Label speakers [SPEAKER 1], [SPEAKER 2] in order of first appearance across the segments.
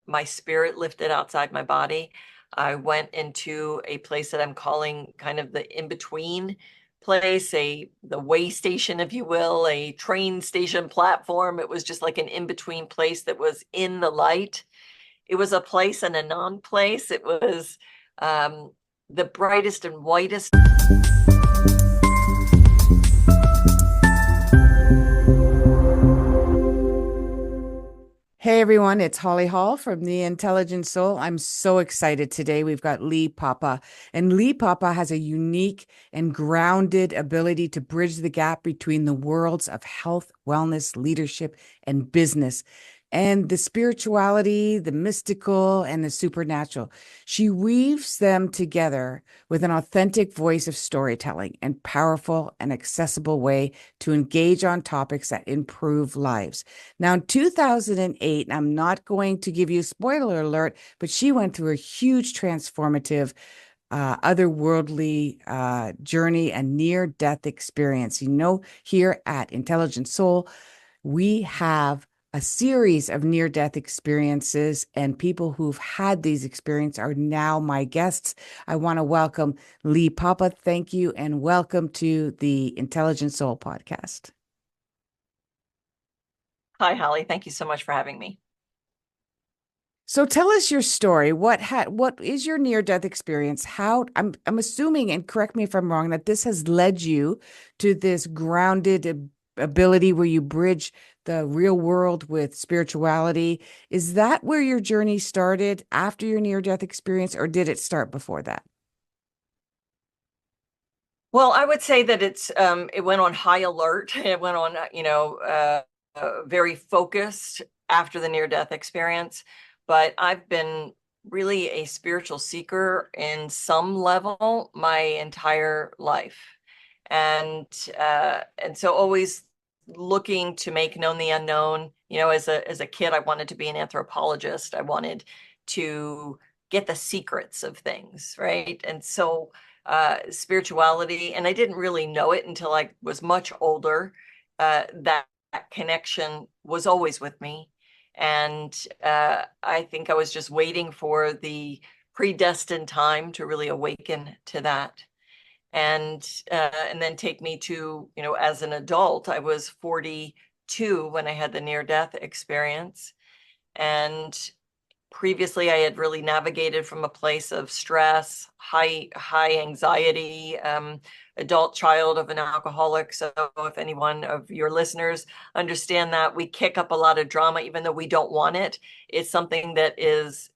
[SPEAKER 1] my spirit lifted outside my body. I went into a place that I'm calling kind of the in-between place, the way station, if you will, a train station platform. It was just like an in-between place that was in the light. It was a place and a non-place. It was the brightest and whitest.
[SPEAKER 2] Hey everyone, it's Holly Hall from The Intelligent Soul. I'm so excited today. We've got Lee Papa, and Lee Papa has a unique and grounded ability to bridge the gap between the worlds of health, wellness, leadership, and business, and the spirituality, the mystical, and the supernatural. She weaves them together with an authentic voice of storytelling and powerful and accessible way to engage on topics that improve lives. Now, in 2008, and I'm not going to give you a spoiler alert, but she went through a huge transformative, otherworldly journey and near death experience. Here at Intelligent Soul, we have a series of near death experiences, and people who've had these experiences are now my guests. I want to welcome Lee Papa. Thank you, and welcome to the Intelligent Soul podcast.
[SPEAKER 1] Hi, Holly. Thank you so much for having me.
[SPEAKER 2] So tell us your story. What is your near-death experience? How I'm assuming, and correct me if I'm wrong, that this has led you to this grounded ability where you bridge the real world with spirituality. Is that where your journey started after your near-death experience, or did it start before that?
[SPEAKER 1] Well, I would say that it went on high alert. It went on, very focused after the near-death experience. But I've been really a spiritual seeker in some level my entire life, and so always looking to make known the unknown. As a kid, I wanted to be an anthropologist. I wanted to get the secrets of things, right? And so spirituality, and I didn't really know it until I was much older. That connection was always with me. And I think I was just waiting for the predestined time to really awaken to that. And then take me to, as an adult, I was 42 when I had the near death experience. And previously I had really navigated from a place of stress, high anxiety, adult child of an alcoholic. So if anyone of your listeners understand that, we kick up a lot of drama even though we don't want it. It's something that is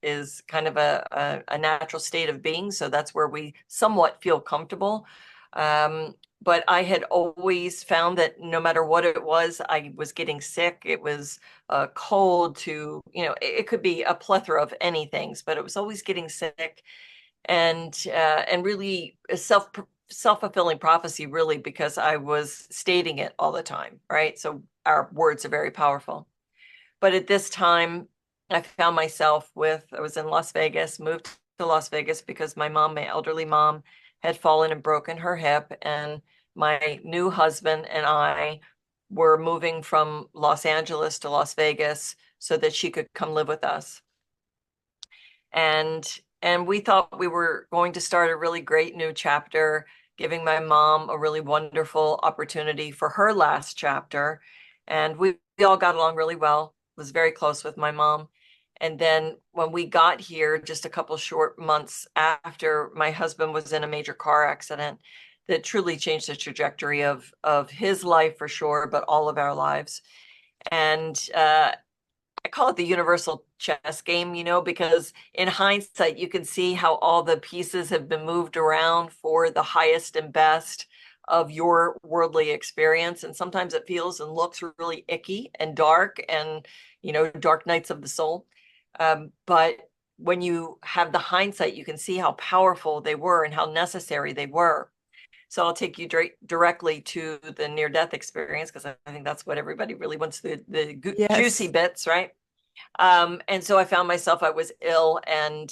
[SPEAKER 1] kind of a natural state of being. So that's where we somewhat feel comfortable. But I had always found that no matter what it was, I was getting sick. It was a cold to, it could be a plethora of any things, but it was always getting sick, and really a self-fulfilling prophecy, really, because I was stating it all the time, right? So our words are very powerful. But at this time, I found myself I was in Las Vegas, moved to Las Vegas because my elderly mom, had fallen and broken her hip, and my new husband and I were moving from Los Angeles to Las Vegas so that she could come live with us. And we thought we were going to start a really great new chapter, giving my mom a really wonderful opportunity for her last chapter. And we all got along really well, was very close with my mom. And then when we got here, just a couple short months after, my husband was in a major car accident that truly changed the trajectory of his life for sure, but all of our lives. And I call it the universal chess game, because in hindsight, you can see how all the pieces have been moved around for the highest and best of your worldly experience. And sometimes it feels and looks really icky and dark and, dark nights of the soul. But when you have the hindsight, you can see how powerful they were and how necessary they were. So I'll take you directly to the near-death experience, because I think that's what everybody really wants, the juicy
[SPEAKER 2] Yes.
[SPEAKER 1] bits, right? And so I found myself, I was ill, and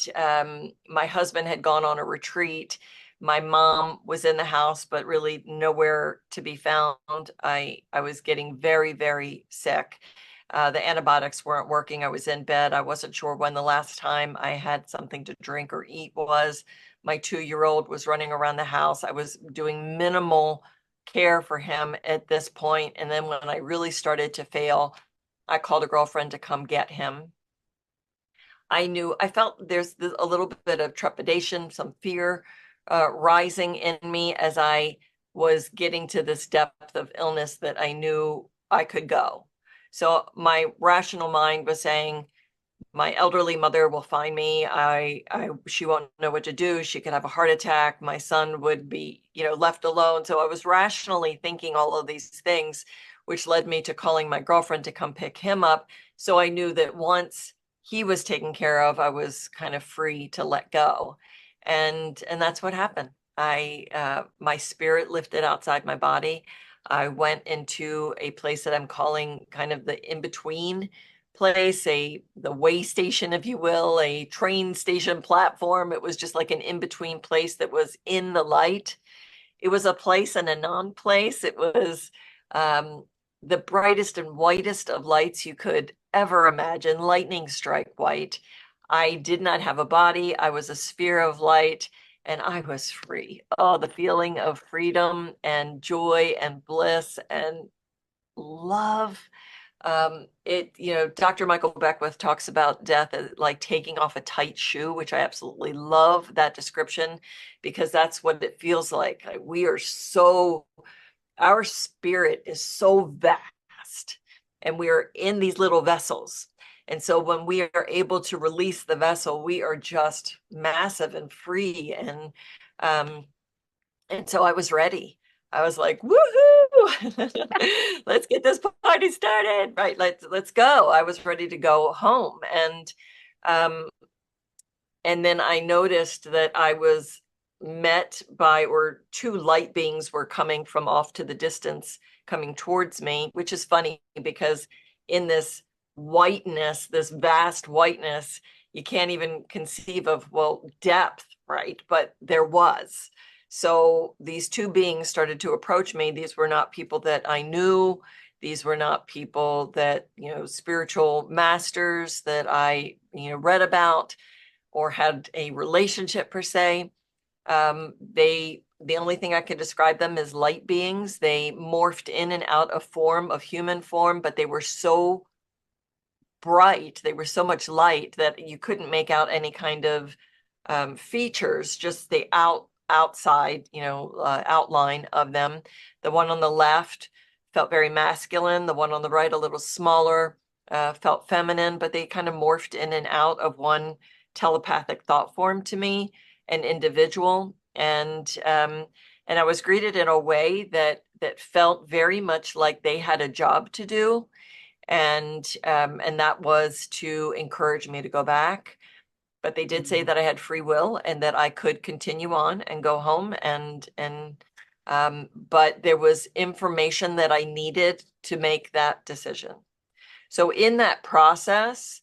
[SPEAKER 1] my husband had gone on a retreat. My mom was in the house, but really nowhere to be found. I was getting very, very sick. The antibiotics weren't working. I was in bed. I wasn't sure when the last time I had something to drink or eat was. My 2-year-old was running around the house. I was doing minimal care for him at this point. And then when I really started to fail, I called a girlfriend to come get him. I felt there's a little bit of trepidation, some fear rising in me as I was getting to this depth of illness that I knew I could go. So my rational mind was saying, my elderly mother will find me. She won't know what to do. She could have a heart attack. My son would be, left alone. So I was rationally thinking all of these things, which led me to calling my girlfriend to come pick him up. So I knew that once he was taken care of, I was kind of free to let go. And that's what happened. My spirit lifted outside my body. I went into a place that I'm calling kind of the in-between place, the way station, if you will, a train station platform. It was just like an in-between place that was in the light. It was a place and a non-place. It was the brightest and whitest of lights you could ever imagine, lightning strike white. I did not have a body. I was a sphere of light and I was free. Oh, the feeling of freedom and joy and bliss and love. Dr. Michael Beckwith talks about death as like taking off a tight shoe, which I absolutely love that description because that's what it feels like. Our spirit is so vast and we are in these little vessels. And so when we are able to release the vessel, we are just massive and free. And so I was ready. I was like, woohoo, let's get this party started. Right. Let's go. I was ready to go home. Um, and then I noticed that I was met by, or two light beings were coming from off to the distance, coming towards me, which is funny because in this whiteness, this vast whiteness, you can't even conceive of, well, depth, right? But there was. So these two beings started to approach me. These were not people that I knew. These were not people that, spiritual masters that I, read about or had a relationship per se. The only thing I could describe them as light beings. They morphed in and out of form, of human form, but they were so bright, they were so much light that you couldn't make out any kind of features, just the outside, outline of them. The one on the left felt very masculine. The one on the right, a little smaller, felt feminine, but they kind of morphed in and out of one telepathic thought form to me, an individual. And I was greeted in a way that felt very much like they had a job to do, and that was to encourage me to go back. But they did say that I had free will and that I could continue on and go home, but there was information that I needed to make that decision. So in that process,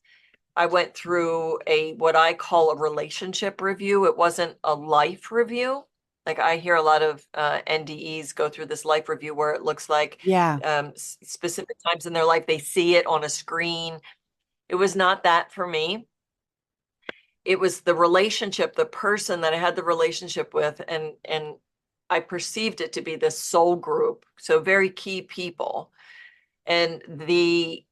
[SPEAKER 1] I went through what I call a relationship review. It wasn't a life review. Like I hear a lot of NDEs go through this life review where it looks like
[SPEAKER 2] Yeah.
[SPEAKER 1] specific times in their life, they see it on a screen. It was not that for me. It was the relationship, the person that I had the relationship with, and I perceived it to be this soul group. So very key people. And the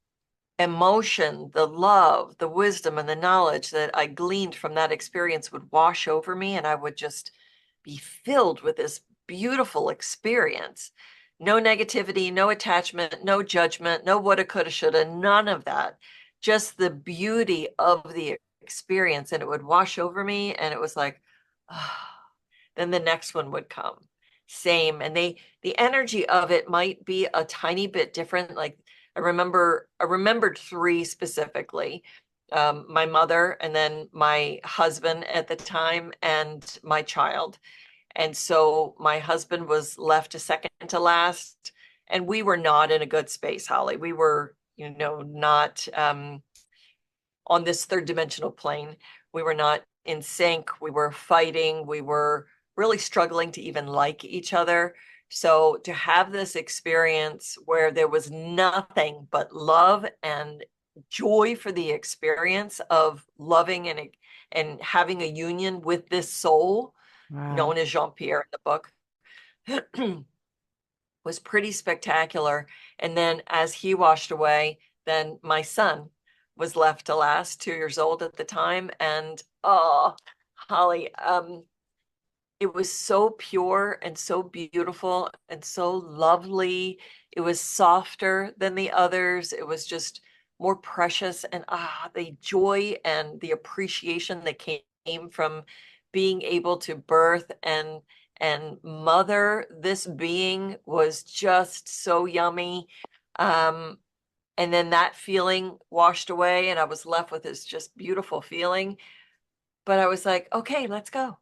[SPEAKER 1] emotion, the love, the wisdom, and the knowledge that I gleaned from that experience would wash over me, and I would just be filled with this beautiful experience. No negativity, no attachment, no judgment, no woulda, coulda, shoulda, none of that. Just the beauty of the experience, and it would wash over me, and it was like, oh. Then the next one would come. Same. And the energy of it might be a tiny bit different. Like I remembered three specifically. My mother, and then my husband at the time, and my child. And so my husband was left a second to last, and we were not in a good space, Holly. We were, not on this third dimensional plane. We were not in sync. We were fighting. We were really struggling to even like each other. So to have this experience where there was nothing but love and joy for the experience of loving and having a union with this soul
[SPEAKER 2] Wow.
[SPEAKER 1] known as Jean-Pierre in the book was pretty spectacular. And then as he washed away, then my son was left to last, 2 years old at the time. And oh, Holly, it was so pure and so beautiful and so lovely. It was softer than the others. It was just more precious. And the joy and the appreciation that came from being able to birth and mother this being was just so yummy. Um, and then that feeling washed away, and I was left with this just beautiful feeling. But I was like, okay, let's go.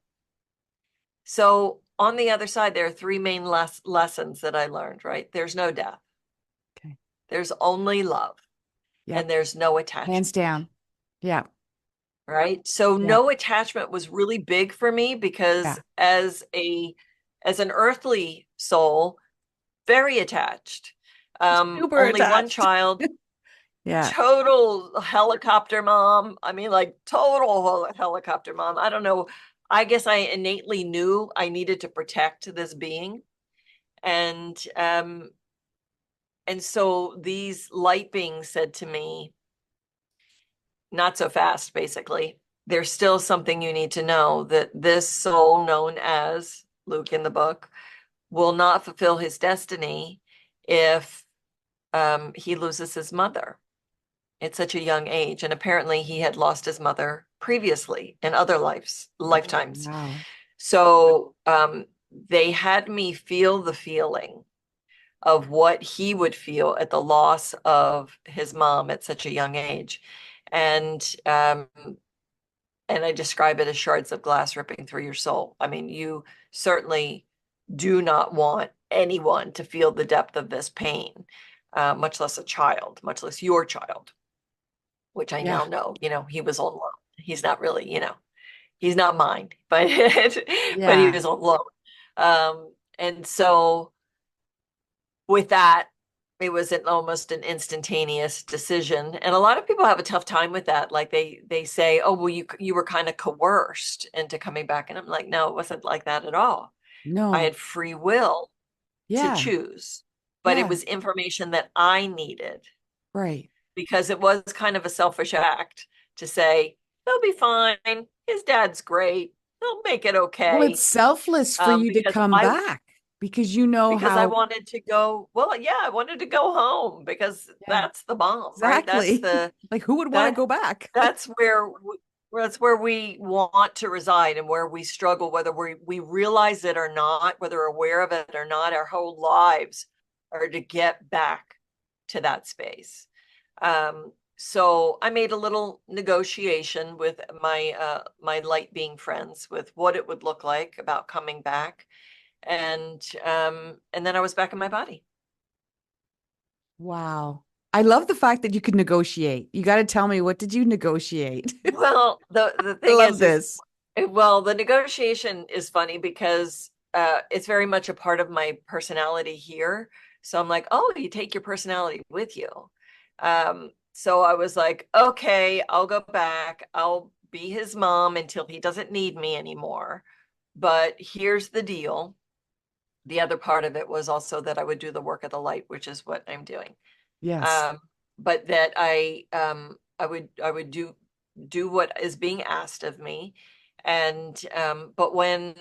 [SPEAKER 1] So on the other side, there are three main lessons that I learned, right? There's no death.
[SPEAKER 2] Okay.
[SPEAKER 1] There's only love,
[SPEAKER 2] Yep.
[SPEAKER 1] and there's no
[SPEAKER 2] Hands
[SPEAKER 1] attachment,
[SPEAKER 2] down. Yeah.
[SPEAKER 1] right? So
[SPEAKER 2] Yeah.
[SPEAKER 1] no attachment was really big for me because
[SPEAKER 2] Yeah.
[SPEAKER 1] as an earthly soul, very attached.
[SPEAKER 2] Super
[SPEAKER 1] Only one
[SPEAKER 2] attached.
[SPEAKER 1] child,
[SPEAKER 2] Yeah.
[SPEAKER 1] total helicopter mom. I mean, like total helicopter mom. I don't know. I guess I innately knew I needed to protect this being. And and so these light beings said to me, not so fast, basically. There's still something you need to know, that this soul known as Luke in the book will not fulfill his destiny if he loses his mother at such a young age. And apparently he had lost his mother previously in other lifetimes.
[SPEAKER 2] Wow.
[SPEAKER 1] So they had me feel the feeling of what he would feel at the loss of his mom at such a young age. And and I describe it as shards of glass ripping through your soul. I mean, you certainly do not want anyone to feel the depth of this pain, much less a child, much less your child, which I
[SPEAKER 2] Yeah.
[SPEAKER 1] now know, he was on loan. He's not really, he's not mine, but but he
[SPEAKER 2] Yeah.
[SPEAKER 1] was on loan. And so with that, it was almost an instantaneous decision. And a lot of people have a tough time with that. Like they say, oh, well, you were kind of coerced into coming back. And I'm like, no, it wasn't like that at all. I
[SPEAKER 2] No.
[SPEAKER 1] had free will to
[SPEAKER 2] Yeah.
[SPEAKER 1] choose, but it
[SPEAKER 2] Yeah.
[SPEAKER 1] was information that I needed,
[SPEAKER 2] Right.
[SPEAKER 1] because it was kind of a selfish act to say, he'll be fine. His dad's great. He'll make it
[SPEAKER 2] Well, it's
[SPEAKER 1] okay.
[SPEAKER 2] selfless for you to
[SPEAKER 1] Because
[SPEAKER 2] come back because you know
[SPEAKER 1] I
[SPEAKER 2] how.
[SPEAKER 1] wanted to go, well, yeah, I wanted to go home because
[SPEAKER 2] Yeah.
[SPEAKER 1] that's the bomb, right? That's
[SPEAKER 2] Exactly.
[SPEAKER 1] the
[SPEAKER 2] Like who would want to
[SPEAKER 1] that
[SPEAKER 2] go back?
[SPEAKER 1] that's where we want to reside, and where we struggle, whether we realize it or not, whether we're aware of it or not. Our whole lives are to get back to that space. So I made a little negotiation with my light being friends with what it would look like about coming back, and then I was back in my body.
[SPEAKER 2] Wow. I love the fact that you could negotiate. You got to tell me, what did you negotiate?
[SPEAKER 1] Well, the
[SPEAKER 2] I
[SPEAKER 1] thing
[SPEAKER 2] love
[SPEAKER 1] is
[SPEAKER 2] this.
[SPEAKER 1] well, the negotiation is funny because it's very much a part of my personality here. So I'm like, oh, you take your personality with you. So I was like, okay, I'll go back. I'll be his mom until he doesn't need me anymore. But here's the deal. The other part of it was also that I would do the work of the light, which is what I'm doing.
[SPEAKER 2] Yes.
[SPEAKER 1] But that I would do what is being asked of me. And but when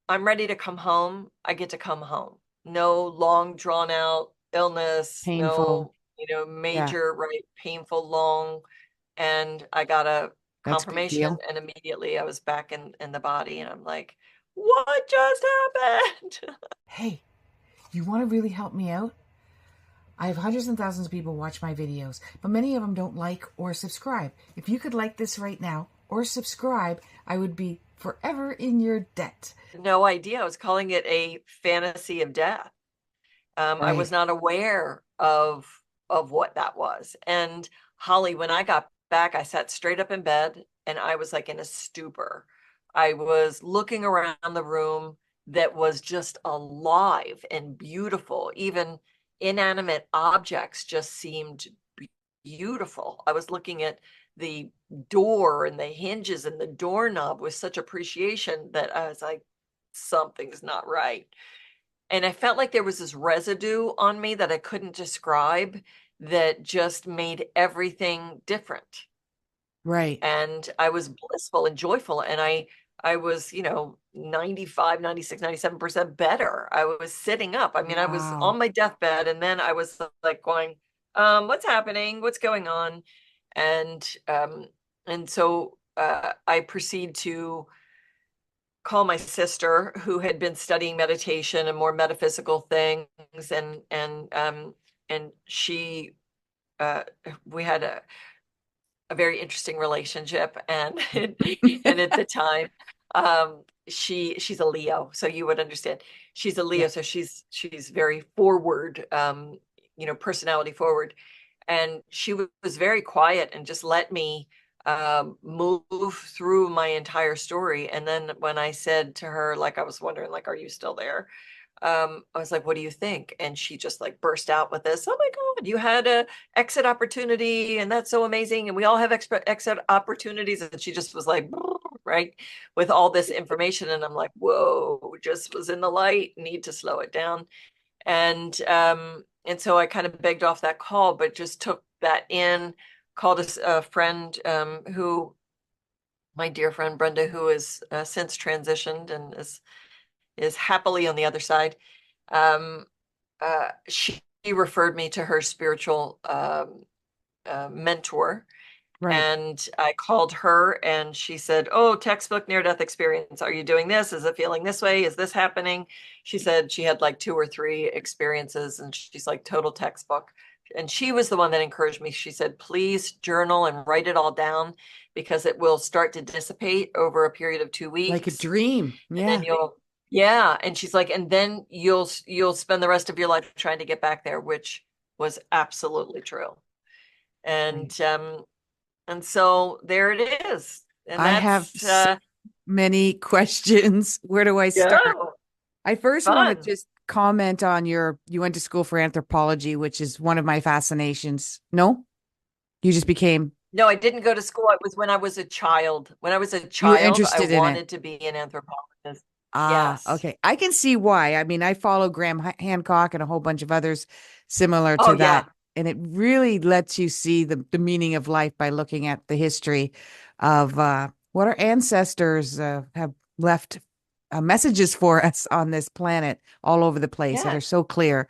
[SPEAKER 1] I'm ready to come home, I get to come home. No long drawn out illness,
[SPEAKER 2] Painful.
[SPEAKER 1] no,
[SPEAKER 2] Yeah.
[SPEAKER 1] major, right, painful, long. And I got a
[SPEAKER 2] That's a big
[SPEAKER 1] confirmation,
[SPEAKER 2] deal.
[SPEAKER 1] and immediately I was back in the body, and I'm like, what just happened?
[SPEAKER 3] Hey, you want to really help me out? I have hundreds and thousands of people watch my videos, but many of them don't like or subscribe. If you could like this right now or subscribe, I would be forever in your debt.
[SPEAKER 1] No idea. I was calling it a fantasy of death. I was
[SPEAKER 2] Right.
[SPEAKER 1] not aware of what that was. And Holly, when I got back, I sat straight up in bed and I was like in a stupor. I was looking around the room that was just alive and beautiful. Even inanimate objects just seemed beautiful. I was looking at the door and the hinges and the doorknob with such appreciation that I was like, something's not right. And I felt like there was this residue on me that I couldn't describe that just made everything different.
[SPEAKER 2] Right.
[SPEAKER 1] And I was blissful and joyful. And I was, 95, 96, 97% better. I was sitting up. I mean, I was
[SPEAKER 2] Wow.
[SPEAKER 1] on my deathbed, and then I was like going, what's happening? What's going on? And so I proceed to call my sister, who had been studying meditation and more metaphysical things, and she uh we had a very interesting relationship, and and at the time, she's a Leo, so you would understand. She's a
[SPEAKER 2] Yeah.
[SPEAKER 1] Leo, so she's very forward, personality forward, and she was very quiet and just let me move through my entire story. And then when I said to her, like, I was wondering, like, are you still there? I was like, what do you think? And she just like burst out with this, oh my God, you had a exit opportunity, and that's so amazing. And we all have exit opportunities. And she just was like, right, with all this information. And I'm like, whoa, just was in the light, need to slow it down. And so I kind of begged off that call, but just took that in, called a friend, who, my dear friend Brenda, who is since transitioned and is happily on the other side. Um, she referred me to her spiritual mentor,
[SPEAKER 2] Right.
[SPEAKER 1] and I called her, and she said, oh, textbook near-death experience. Are you doing this? Is it feeling this way? Is this happening? She said she had like 2 or 3 experiences, and she's like total textbook. And she was the one that encouraged me. She said, please journal and write it all down, because it will start to dissipate over a period of two
[SPEAKER 2] Like a
[SPEAKER 1] weeks.
[SPEAKER 2] dream.
[SPEAKER 1] And then
[SPEAKER 2] Yeah.
[SPEAKER 1] yeah. And she's like, and then you'll spend the rest of your life trying to get back there, which was absolutely true.
[SPEAKER 2] Right.
[SPEAKER 1] And so there it is. And
[SPEAKER 2] I have
[SPEAKER 1] that's
[SPEAKER 2] so many questions. Where do I
[SPEAKER 1] yeah,
[SPEAKER 2] start? I first want to
[SPEAKER 1] fun.
[SPEAKER 2] just comment on you went to school for anthropology, which is one of my fascinations. No, you just became,
[SPEAKER 1] No, I didn't go to school. It was when I was a child. When I was a
[SPEAKER 2] you were
[SPEAKER 1] child, I
[SPEAKER 2] interested in it.
[SPEAKER 1] wanted to be an anthropologist.
[SPEAKER 2] Ah,
[SPEAKER 1] Yes.
[SPEAKER 2] okay. I can see why. I mean, I follow Graham Hancock and a whole bunch of others similar
[SPEAKER 1] Oh
[SPEAKER 2] to
[SPEAKER 1] yeah.
[SPEAKER 2] that. And it really lets you see the meaning of life by looking at the history of what our ancestors have left messages for us on this planet all over the place that are
[SPEAKER 1] Yes.
[SPEAKER 2] so clear.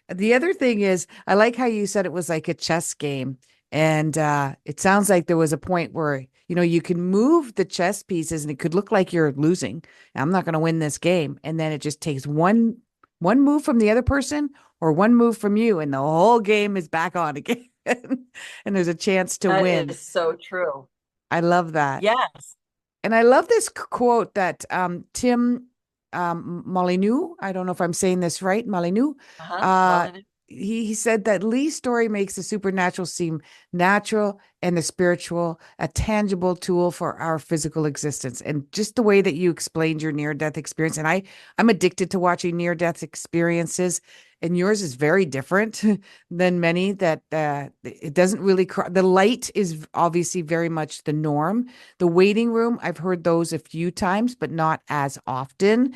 [SPEAKER 2] The other thing is, I like how you said it was like a chess game. And it sounds like there was a point where, you can move the chess pieces and it could look like you're losing. I'm not going to win this game. And then it just takes one move from the other person or one move from you, and the whole game is back on again. And there's a chance to
[SPEAKER 1] That
[SPEAKER 2] win.
[SPEAKER 1] is so true.
[SPEAKER 2] I love that.
[SPEAKER 1] Yes.
[SPEAKER 2] And I love this quote that Tim Molyneux, I don't know if I'm saying this right, Molyneux,
[SPEAKER 1] Uh-huh.
[SPEAKER 2] uh,
[SPEAKER 1] Well,
[SPEAKER 2] he said that Lee's story makes the supernatural seem natural and the spiritual a tangible tool for our physical existence. And just the way that you explained your near-death experience, and I'm addicted to watching near-death experiences, and yours is very different than many that it doesn't really the light is obviously very much the norm. The waiting room, I've heard those a few times, but not as often.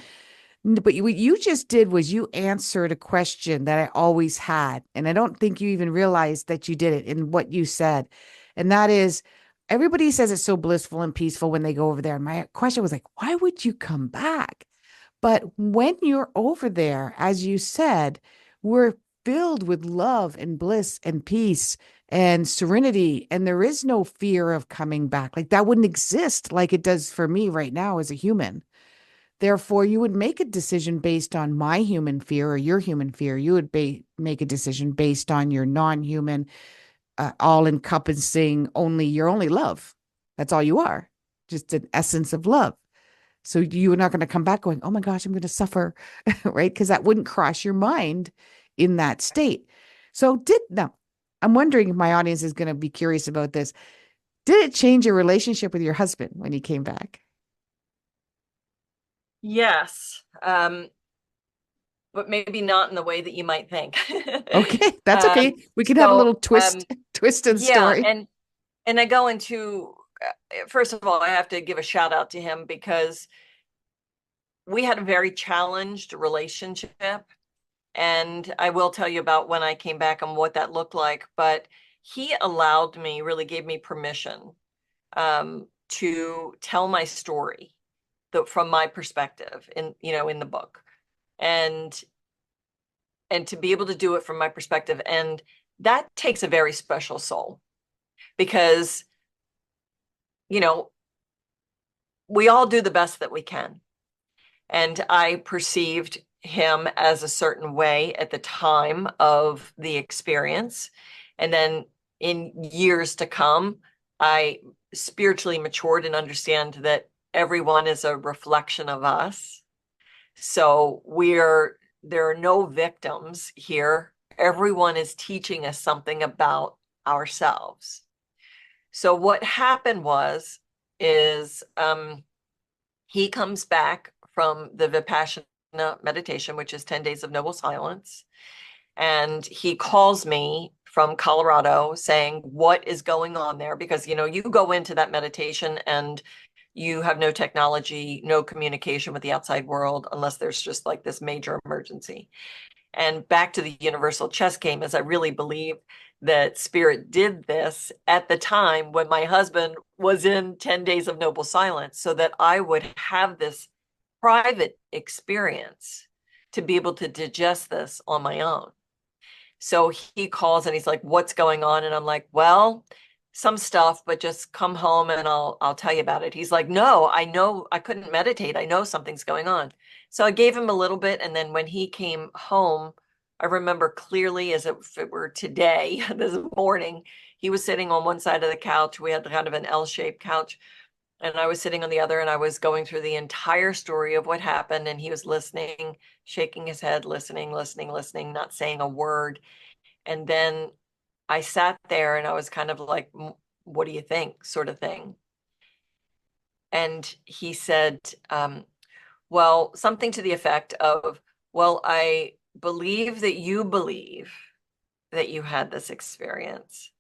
[SPEAKER 2] But what you just did was you answered a question that I always had. And I don't think you even realized that you did it in what you said. And that is, everybody says it's so blissful and peaceful when they go over there. And my question was like, why would you come back? But when you're over there, as you said, we're filled with love and bliss and peace and serenity. And there is no fear of coming back. Like that wouldn't exist like it does for me right now as a human. Therefore, you would make a decision based on my human fear or your human fear. You would make a decision based on your non-human, all-encompassing, your only love. That's all you are, just an essence of love. So you are not going to come back going, oh my gosh, I'm going to suffer, right? Because that wouldn't cross your mind in that state. So now, I'm wondering if my audience is going to be curious about this. Did it change your relationship with your husband when he came back?
[SPEAKER 1] Yes. But maybe not in the way that you might think.
[SPEAKER 2] Okay, that's
[SPEAKER 1] Um,
[SPEAKER 2] okay. We can have a little
[SPEAKER 1] so
[SPEAKER 2] twist in the
[SPEAKER 1] yeah,
[SPEAKER 2] story.
[SPEAKER 1] and I go into first of all, I have to give a shout out to him because we had a very challenged relationship. And I will tell you about when I came back and what that looked like. But he allowed me, really gave me permission to tell my story from my perspective in the book. And and to be able to do it from my perspective. And that takes a very special soul because, you know, we all do the best that we can. And I perceived him as a certain way at the time of the experience. And then in years to come, I spiritually matured and understand that everyone is a reflection of us. So there are no victims here. Everyone is teaching us something about ourselves. So what happened is he comes back from the Vipassana meditation, which is 10 days of noble silence. And he calls me from Colorado saying, what is going on there? Because, you go into that meditation and you have no technology, no communication with the outside world, unless there's just like this major emergency. And back to the universal chess game, as I really believe that spirit did this at the time when my husband was in 10 days of noble silence, so that I would have this private experience to be able to digest this on my own. So he calls and he's like, what's going on? And I'm like, well, some stuff, but just come home and I'll tell you about it. He's like, no, I know I couldn't meditate. I know something's going on. So I gave him a little bit. And then when he came home, I remember clearly as if it were today, this morning, he was sitting on one side of the couch. We had kind of an L-shaped couch. And I was sitting on the other, and I was going through the entire story of what happened. And he was listening, shaking his head, listening, listening, listening, not saying a word. And then I sat there and I was kind of like, what do you think, sort of thing. And he said, well, something to the effect of, well, I believe that you believe that you had this experience.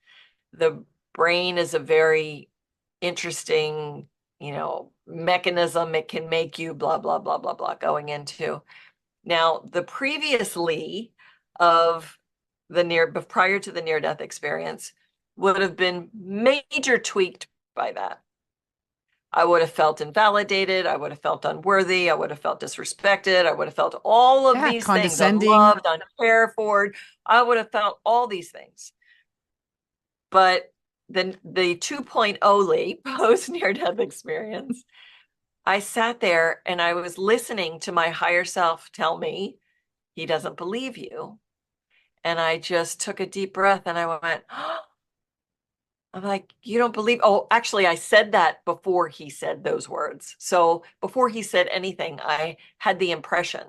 [SPEAKER 1] The brain is a very interesting, mechanism. It can make you blah, blah, blah, blah, blah going into. Now, the previously of prior to the near death experience would have been major tweaked by that. I would have felt invalidated. I would have felt unworthy. I would have felt disrespected. I would have felt all of
[SPEAKER 2] Yeah,
[SPEAKER 1] these things,
[SPEAKER 2] condescending.
[SPEAKER 1] unloved, uncared for. I would have felt all these things. But then the 2.0 leap post near death experience, I sat there and I was listening to my higher self tell me, he doesn't believe you. And I just took a deep breath and I went, oh, I'm like, you don't believe? Oh, actually, I said that before he said those words. So before he said anything, I had the impression.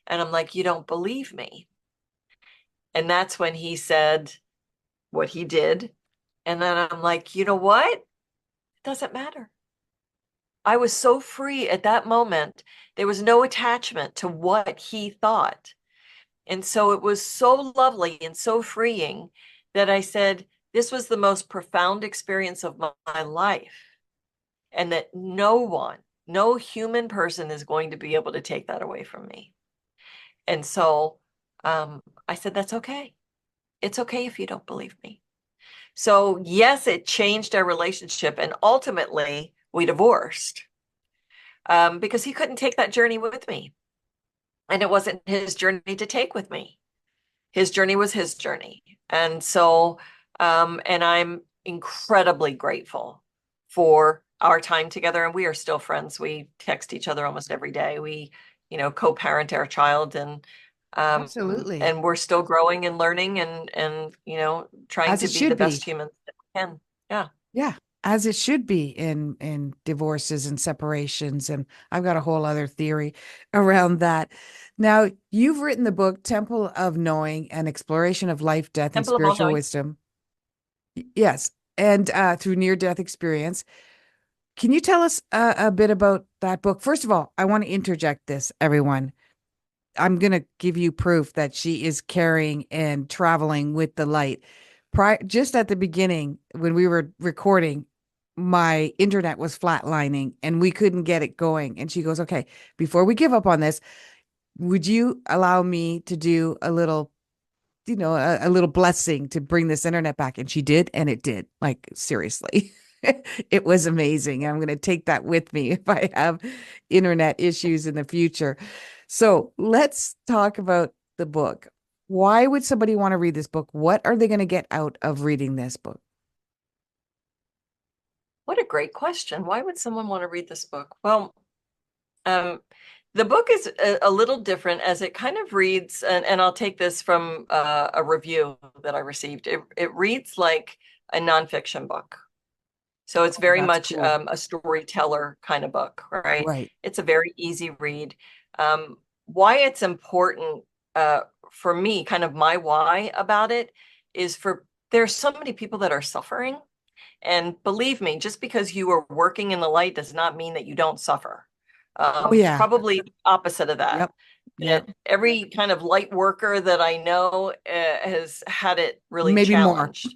[SPEAKER 1] And I'm like, you don't believe me. And that's when he said what he did. And then I'm like, you know what? It doesn't matter. I was so free at that moment. There was no attachment to what he thought. And so it was so lovely and so freeing that I said, this was the most profound experience of my life. And that no human person is going to be able to take that away from me. And so I said, that's okay. It's okay if you don't believe me. So, yes, it changed our relationship. And ultimately, we divorced because he couldn't take that journey with me. And it wasn't his journey to take with me. His journey was his journey. And so, and I'm incredibly grateful for our time together. And we are still friends. We text each other almost every day. We, co-parent our child
[SPEAKER 2] Absolutely.
[SPEAKER 1] and we're still growing and learning and, trying
[SPEAKER 2] As
[SPEAKER 1] to
[SPEAKER 2] it
[SPEAKER 1] be the
[SPEAKER 2] should
[SPEAKER 1] best
[SPEAKER 2] be.
[SPEAKER 1] humans that we can. Yeah.
[SPEAKER 2] Yeah, as it should be in divorces and separations. And I've got a whole other theory around that. Now, you've written the book Temple of Knowing, an exploration of life, death, and
[SPEAKER 1] Temple of All
[SPEAKER 2] spiritual
[SPEAKER 1] Knowing.
[SPEAKER 2] wisdom. Yes, and through near-death experience. Can you tell us a bit about that book? First of all, I want to interject this, everyone. I'm going to give you proof that she is carrying and traveling with the light. Just at the beginning, when we were recording, my internet was flatlining and we couldn't get it going. And she goes, okay, before we give up on this, would you allow me to do a little, a little blessing to bring this internet back? And she did. And it did. Like, seriously. It was amazing. I'm going to take that with me if I have internet issues in the future. So let's talk about the book. Why would somebody want to read this book? What are they going to get out of reading this book?
[SPEAKER 1] What a great question. Why would someone want to read this book? Well, um, the book is a little different as it kind of reads, and I'll take this from a review that I received. It reads like a nonfiction book. So it's
[SPEAKER 2] Oh,
[SPEAKER 1] very
[SPEAKER 2] that's
[SPEAKER 1] much
[SPEAKER 2] cool.
[SPEAKER 1] a storyteller kind of book, right?
[SPEAKER 2] Right.
[SPEAKER 1] It's a very easy read. Why it's important for me, kind of my why about it, is there's so many people that are suffering. And believe me, just because you are working in the light does not mean that you don't suffer.
[SPEAKER 2] Oh, yeah.
[SPEAKER 1] Probably opposite of that.
[SPEAKER 2] Yep. Yep.
[SPEAKER 1] That every kind of light worker that I know has had it really
[SPEAKER 2] Maybe more.
[SPEAKER 1] challenged.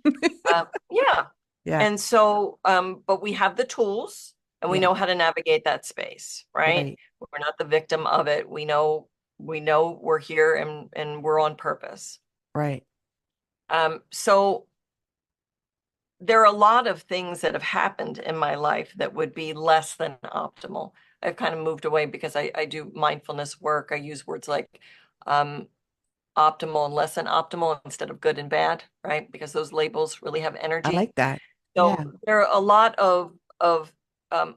[SPEAKER 1] Yeah.
[SPEAKER 2] Yeah.
[SPEAKER 1] And so, but we have the tools and we
[SPEAKER 2] Yeah.
[SPEAKER 1] know how to navigate that space, right?
[SPEAKER 2] Right.
[SPEAKER 1] We're not the victim of it. We know we're here and we're on purpose.
[SPEAKER 2] Right.
[SPEAKER 1] So there are a lot of things that have happened in my life that would be less than optimal. I've kind of moved away because I do mindfulness work. I use words like optimal and less than optimal instead of good and bad, right? Because those labels really have
[SPEAKER 2] I
[SPEAKER 1] energy.
[SPEAKER 2] like that.
[SPEAKER 1] So
[SPEAKER 2] Yeah.
[SPEAKER 1] there are a lot of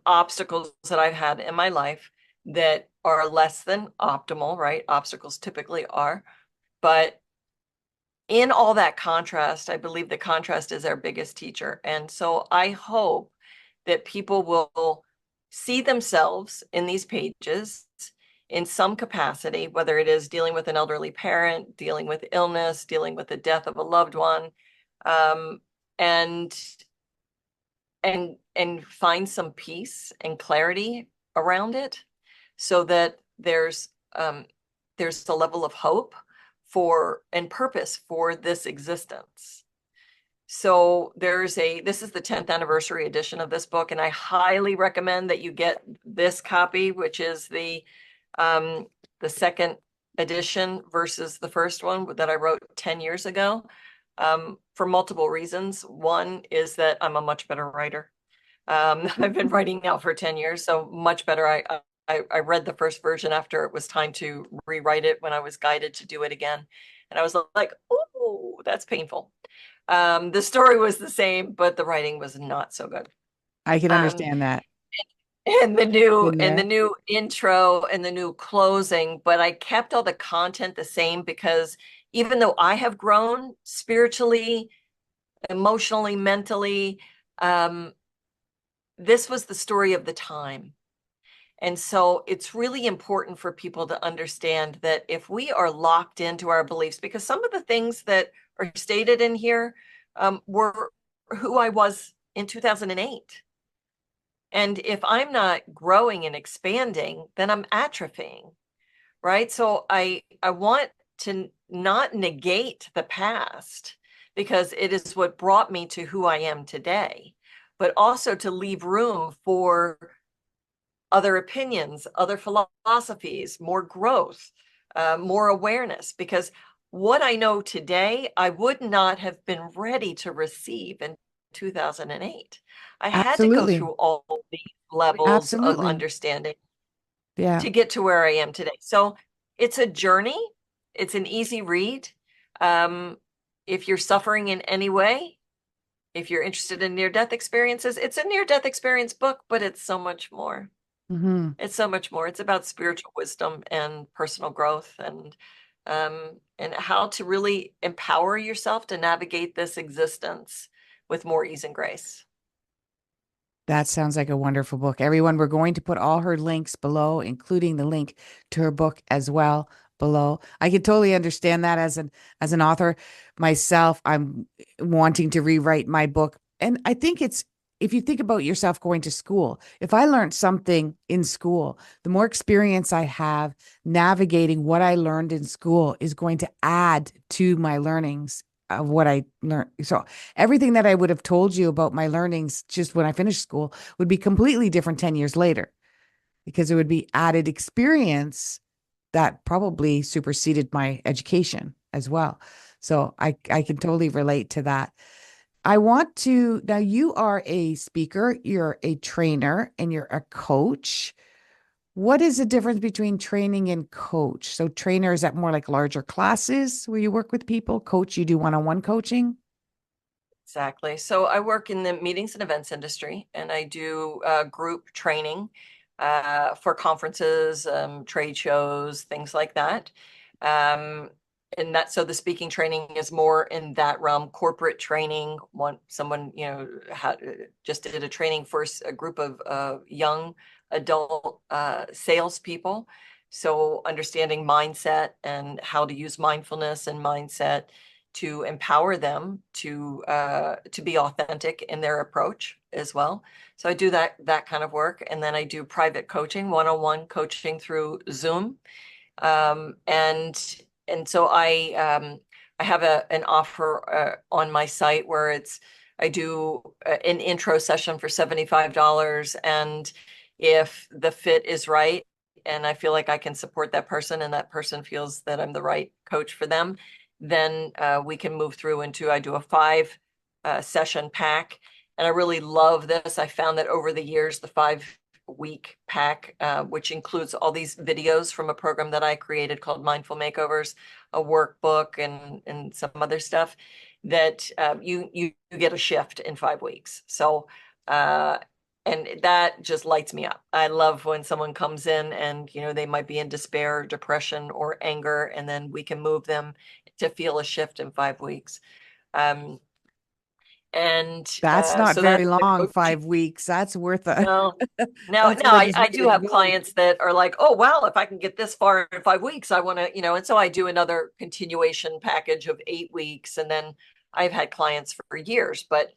[SPEAKER 1] obstacles that I've had in my life that are less than optimal, right? Obstacles typically are, but in all that contrast, I believe the contrast is our biggest teacher. And so I hope that people will see themselves in these pages in some capacity, whether it is dealing with an elderly parent, dealing with illness, dealing with the death of a loved one, um, and and find some peace and clarity around it so that there's a level of hope for and purpose for this existence. So this is the 10th anniversary edition of this book, and I highly recommend that you get this copy, which is the second edition versus the first one that I wrote 10 years ago, for multiple reasons. One is that I'm a much better writer. I've been writing now for 10 years, so much better. I read the first version after it was time to rewrite it when I was guided to do it again. And I was like, oh, that's painful. The story was the same, but the writing was not so good.
[SPEAKER 2] I can
[SPEAKER 1] Um,
[SPEAKER 2] understand that.
[SPEAKER 1] and the new
[SPEAKER 2] Been
[SPEAKER 1] and the
[SPEAKER 2] there.
[SPEAKER 1] new intro and the new closing, but I kept all the content the same because even though I have grown spiritually, emotionally, mentally, um, this was the story of the time. And so it's really important for people to understand that if we are locked into our beliefs, because some of the things that are stated in here were who I was in 2008. And if I'm not growing and expanding, then I'm atrophying, right? So I want to not negate the past because it is what brought me to who I am today, but also to leave room for other opinions, other philosophies, more growth, more awareness. Because what I know today, I would not have been ready to receive in 2008. I had to go
[SPEAKER 2] Absolutely.
[SPEAKER 1] through all these levels of
[SPEAKER 2] Absolutely.
[SPEAKER 1] understanding
[SPEAKER 2] Yeah.
[SPEAKER 1] to get to where I am today. So it's a journey. It's an easy read. Um, if you're suffering in any way, if you're interested in near-death experiences, it's a near-death experience book, but it's so much more.
[SPEAKER 2] Hmm.
[SPEAKER 1] It's so much more. It's about spiritual wisdom and personal growth and how to really empower yourself to navigate this existence with more ease and grace.
[SPEAKER 2] That sounds like a wonderful book. Everyone, we're going to put all her links below, including the link to her book as well below. I can totally understand that as an author myself. I'm wanting to rewrite my book. And I think if you think about yourself going to school, if I learned something in school, the more experience I have navigating what I learned in school is going to add to my learnings of what I learned. So everything that I would have told you about my learnings just when I finished school would be completely different 10 years later because it would be added experience that probably superseded my education as well. So I can totally relate to that. I want to, now you are a speaker, you're a trainer, and you're a coach. What is the difference between training and coach? So trainer, is that more like larger classes where you work with people? Coach, you do one-on-one coaching?
[SPEAKER 1] Exactly. So I work in the meetings and events industry, and I do group training for conferences, trade shows, things like that. Um, and that, so the speaking training is more in that realm. Corporate training, someone, just did a training for a group of young adult salespeople. So understanding mindset and how to use mindfulness and mindset to empower them to be authentic in their approach as well. So I do that kind of work, and then I do private coaching, one-on-one coaching through Zoom, and so I have an offer on my site where I do an intro session for $75, and if the fit is right and I feel like I can support that person and that person feels that I'm the right coach for them, then we can move through into, I do a 5 session pack. And I really love this. I found that over the years, the 5 week pack, which includes all these videos from a program that I created called Mindful Makeovers, a workbook, and some other stuff, that you get a shift in 5 weeks. So and that just lights me up. I love when someone comes in and they might be in despair, depression, or anger, and then we can move them to feel a shift in 5 weeks. Um, and
[SPEAKER 2] That's not
[SPEAKER 1] so that's
[SPEAKER 2] very
[SPEAKER 1] the
[SPEAKER 2] long,
[SPEAKER 1] coaching.
[SPEAKER 2] 5 weeks. That's worth a,
[SPEAKER 1] No, no,
[SPEAKER 2] that's
[SPEAKER 1] no.
[SPEAKER 2] worth
[SPEAKER 1] I,
[SPEAKER 2] its
[SPEAKER 1] I
[SPEAKER 2] weight
[SPEAKER 1] do
[SPEAKER 2] in
[SPEAKER 1] have
[SPEAKER 2] gold.
[SPEAKER 1] clients that are like, oh, wow, if I can get this far in 5 weeks, I want to, and so I do another continuation package of 8 weeks. And then I've had clients for years, but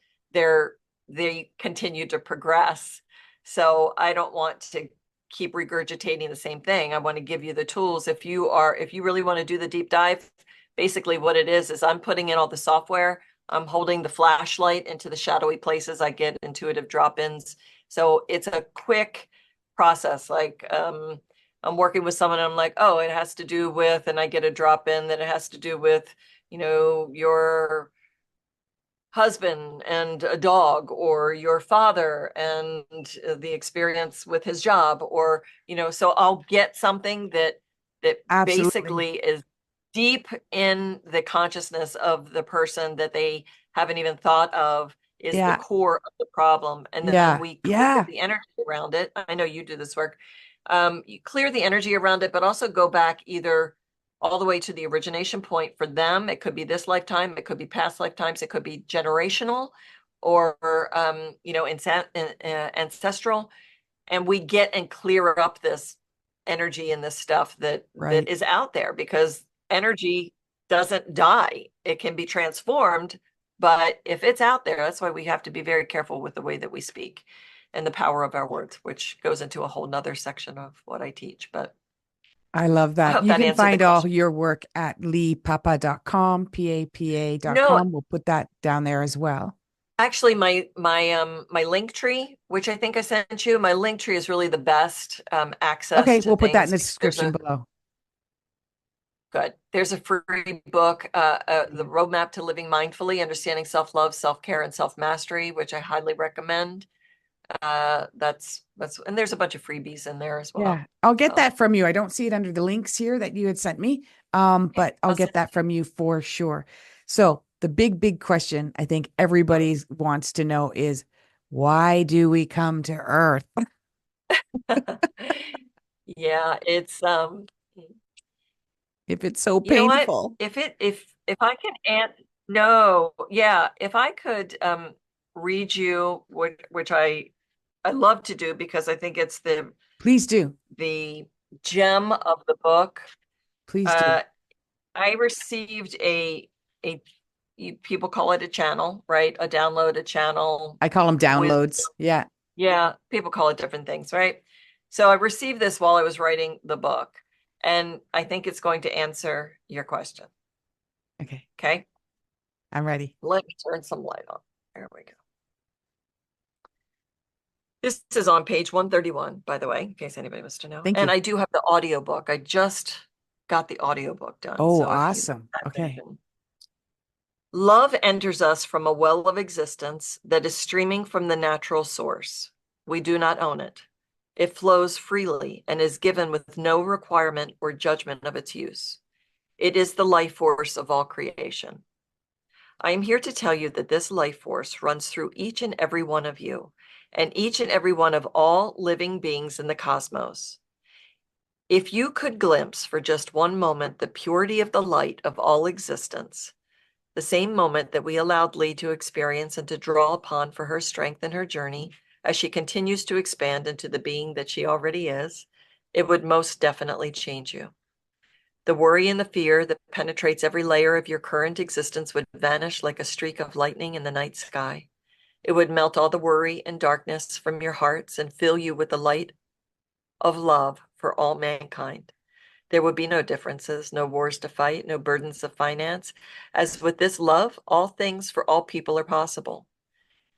[SPEAKER 1] they continue to progress. So I don't want to keep regurgitating the same thing. I want to give you the tools. If you really want to do the deep dive, basically what it is I'm putting in all the software. I'm holding the flashlight into the shadowy places. I get intuitive drop-ins. So it's a quick process. Like I'm working with someone and I'm like, oh, it has to do with, and I get a drop in that it has to do with, your husband and a dog, or your father and the experience with his job, or, so I'll get something that
[SPEAKER 2] Absolutely.
[SPEAKER 1] basically is deep in the consciousness of the person that they haven't even thought of is the
[SPEAKER 2] Yeah.
[SPEAKER 1] core of the problem. And then
[SPEAKER 2] Yeah.
[SPEAKER 1] we clear
[SPEAKER 2] Yeah.
[SPEAKER 1] the energy around it. I know you do this work. You clear the energy around it, but also go back either all the way to the origination point for them. It could be this lifetime, it could be past lifetimes, it could be generational, or ancestral. And we get and clear up this energy and this stuff that
[SPEAKER 2] Right.
[SPEAKER 1] is out there, because energy doesn't die. It can be transformed, but if it's out there, that's why we have to be very careful with the way that we speak and the power of our words, which goes into a whole nother section of what I teach. But
[SPEAKER 2] I love
[SPEAKER 1] I
[SPEAKER 2] that.
[SPEAKER 1] hope
[SPEAKER 2] You
[SPEAKER 1] that
[SPEAKER 2] can
[SPEAKER 1] answered the
[SPEAKER 2] find all
[SPEAKER 1] question.
[SPEAKER 2] your work at leepapa.com,
[SPEAKER 1] No,
[SPEAKER 2] PAPA.com. We'll put that down there as well.
[SPEAKER 1] actually, my link tree, which I think I sent you, my link tree is really the best access
[SPEAKER 2] Okay,
[SPEAKER 1] to
[SPEAKER 2] we'll put that in
[SPEAKER 1] things.
[SPEAKER 2] the
[SPEAKER 1] There's
[SPEAKER 2] description
[SPEAKER 1] a
[SPEAKER 2] below.
[SPEAKER 1] Good. There's a free book, The Roadmap to Living Mindfully, Understanding Self-Love, Self-Care, and Self-Mastery, which I highly recommend. And there's a bunch of freebies in there as well.
[SPEAKER 2] Yeah, I'll get
[SPEAKER 1] So
[SPEAKER 2] that from you. I don't see it under the links here that you had sent me,
[SPEAKER 1] yeah,
[SPEAKER 2] but I'll
[SPEAKER 1] I'll send
[SPEAKER 2] get that from you for sure. So the big question I think everybody wants to know is, why do we come to Earth?
[SPEAKER 1] it. Yeah, it's
[SPEAKER 2] If it's so
[SPEAKER 1] you know what?
[SPEAKER 2] painful?
[SPEAKER 1] If I can no, yeah, if I could read you, which I love to do, because I think it's
[SPEAKER 2] Please do.
[SPEAKER 1] the gem of the book.
[SPEAKER 2] Please do.
[SPEAKER 1] Uh I received a people call it a channel, right? A download, a channel,
[SPEAKER 2] I call them
[SPEAKER 1] wisdom.
[SPEAKER 2] downloads. Yeah.
[SPEAKER 1] Yeah, people call it different things, right? So I received this while I was writing the book, and I think it's going to answer your question.
[SPEAKER 2] Okay.
[SPEAKER 1] Okay.
[SPEAKER 2] I'm ready.
[SPEAKER 1] Let me turn some light on. There we go. This is on page 131, by the way, in case anybody wants to know.
[SPEAKER 2] Thank
[SPEAKER 1] And
[SPEAKER 2] you.
[SPEAKER 1] I do have the audiobook. I just got the audiobook done.
[SPEAKER 2] Oh,
[SPEAKER 1] So if you
[SPEAKER 2] awesome. Okay.
[SPEAKER 1] Love enters us from a well of existence that is streaming from the natural source. We do not own it. It flows freely and is given with no requirement or judgment of its use. It is the life force of all creation. I am here to tell you that this life force runs through each and every one of you, and each and every one of all living beings in the cosmos. If you could glimpse for just one moment the purity of the light of all existence, the same moment that we allowed Lee to experience and to draw upon for her strength in her journey as she continues to expand into the being that she already is, it would most definitely change you. The worry and the fear that penetrates every layer of your current existence would vanish like a streak of lightning in the night sky. It would melt all the worry and darkness from your hearts and fill you with the light of love for all mankind. There would be no differences, no wars to fight, no burdens of finance. As with this love, all things for all people are possible.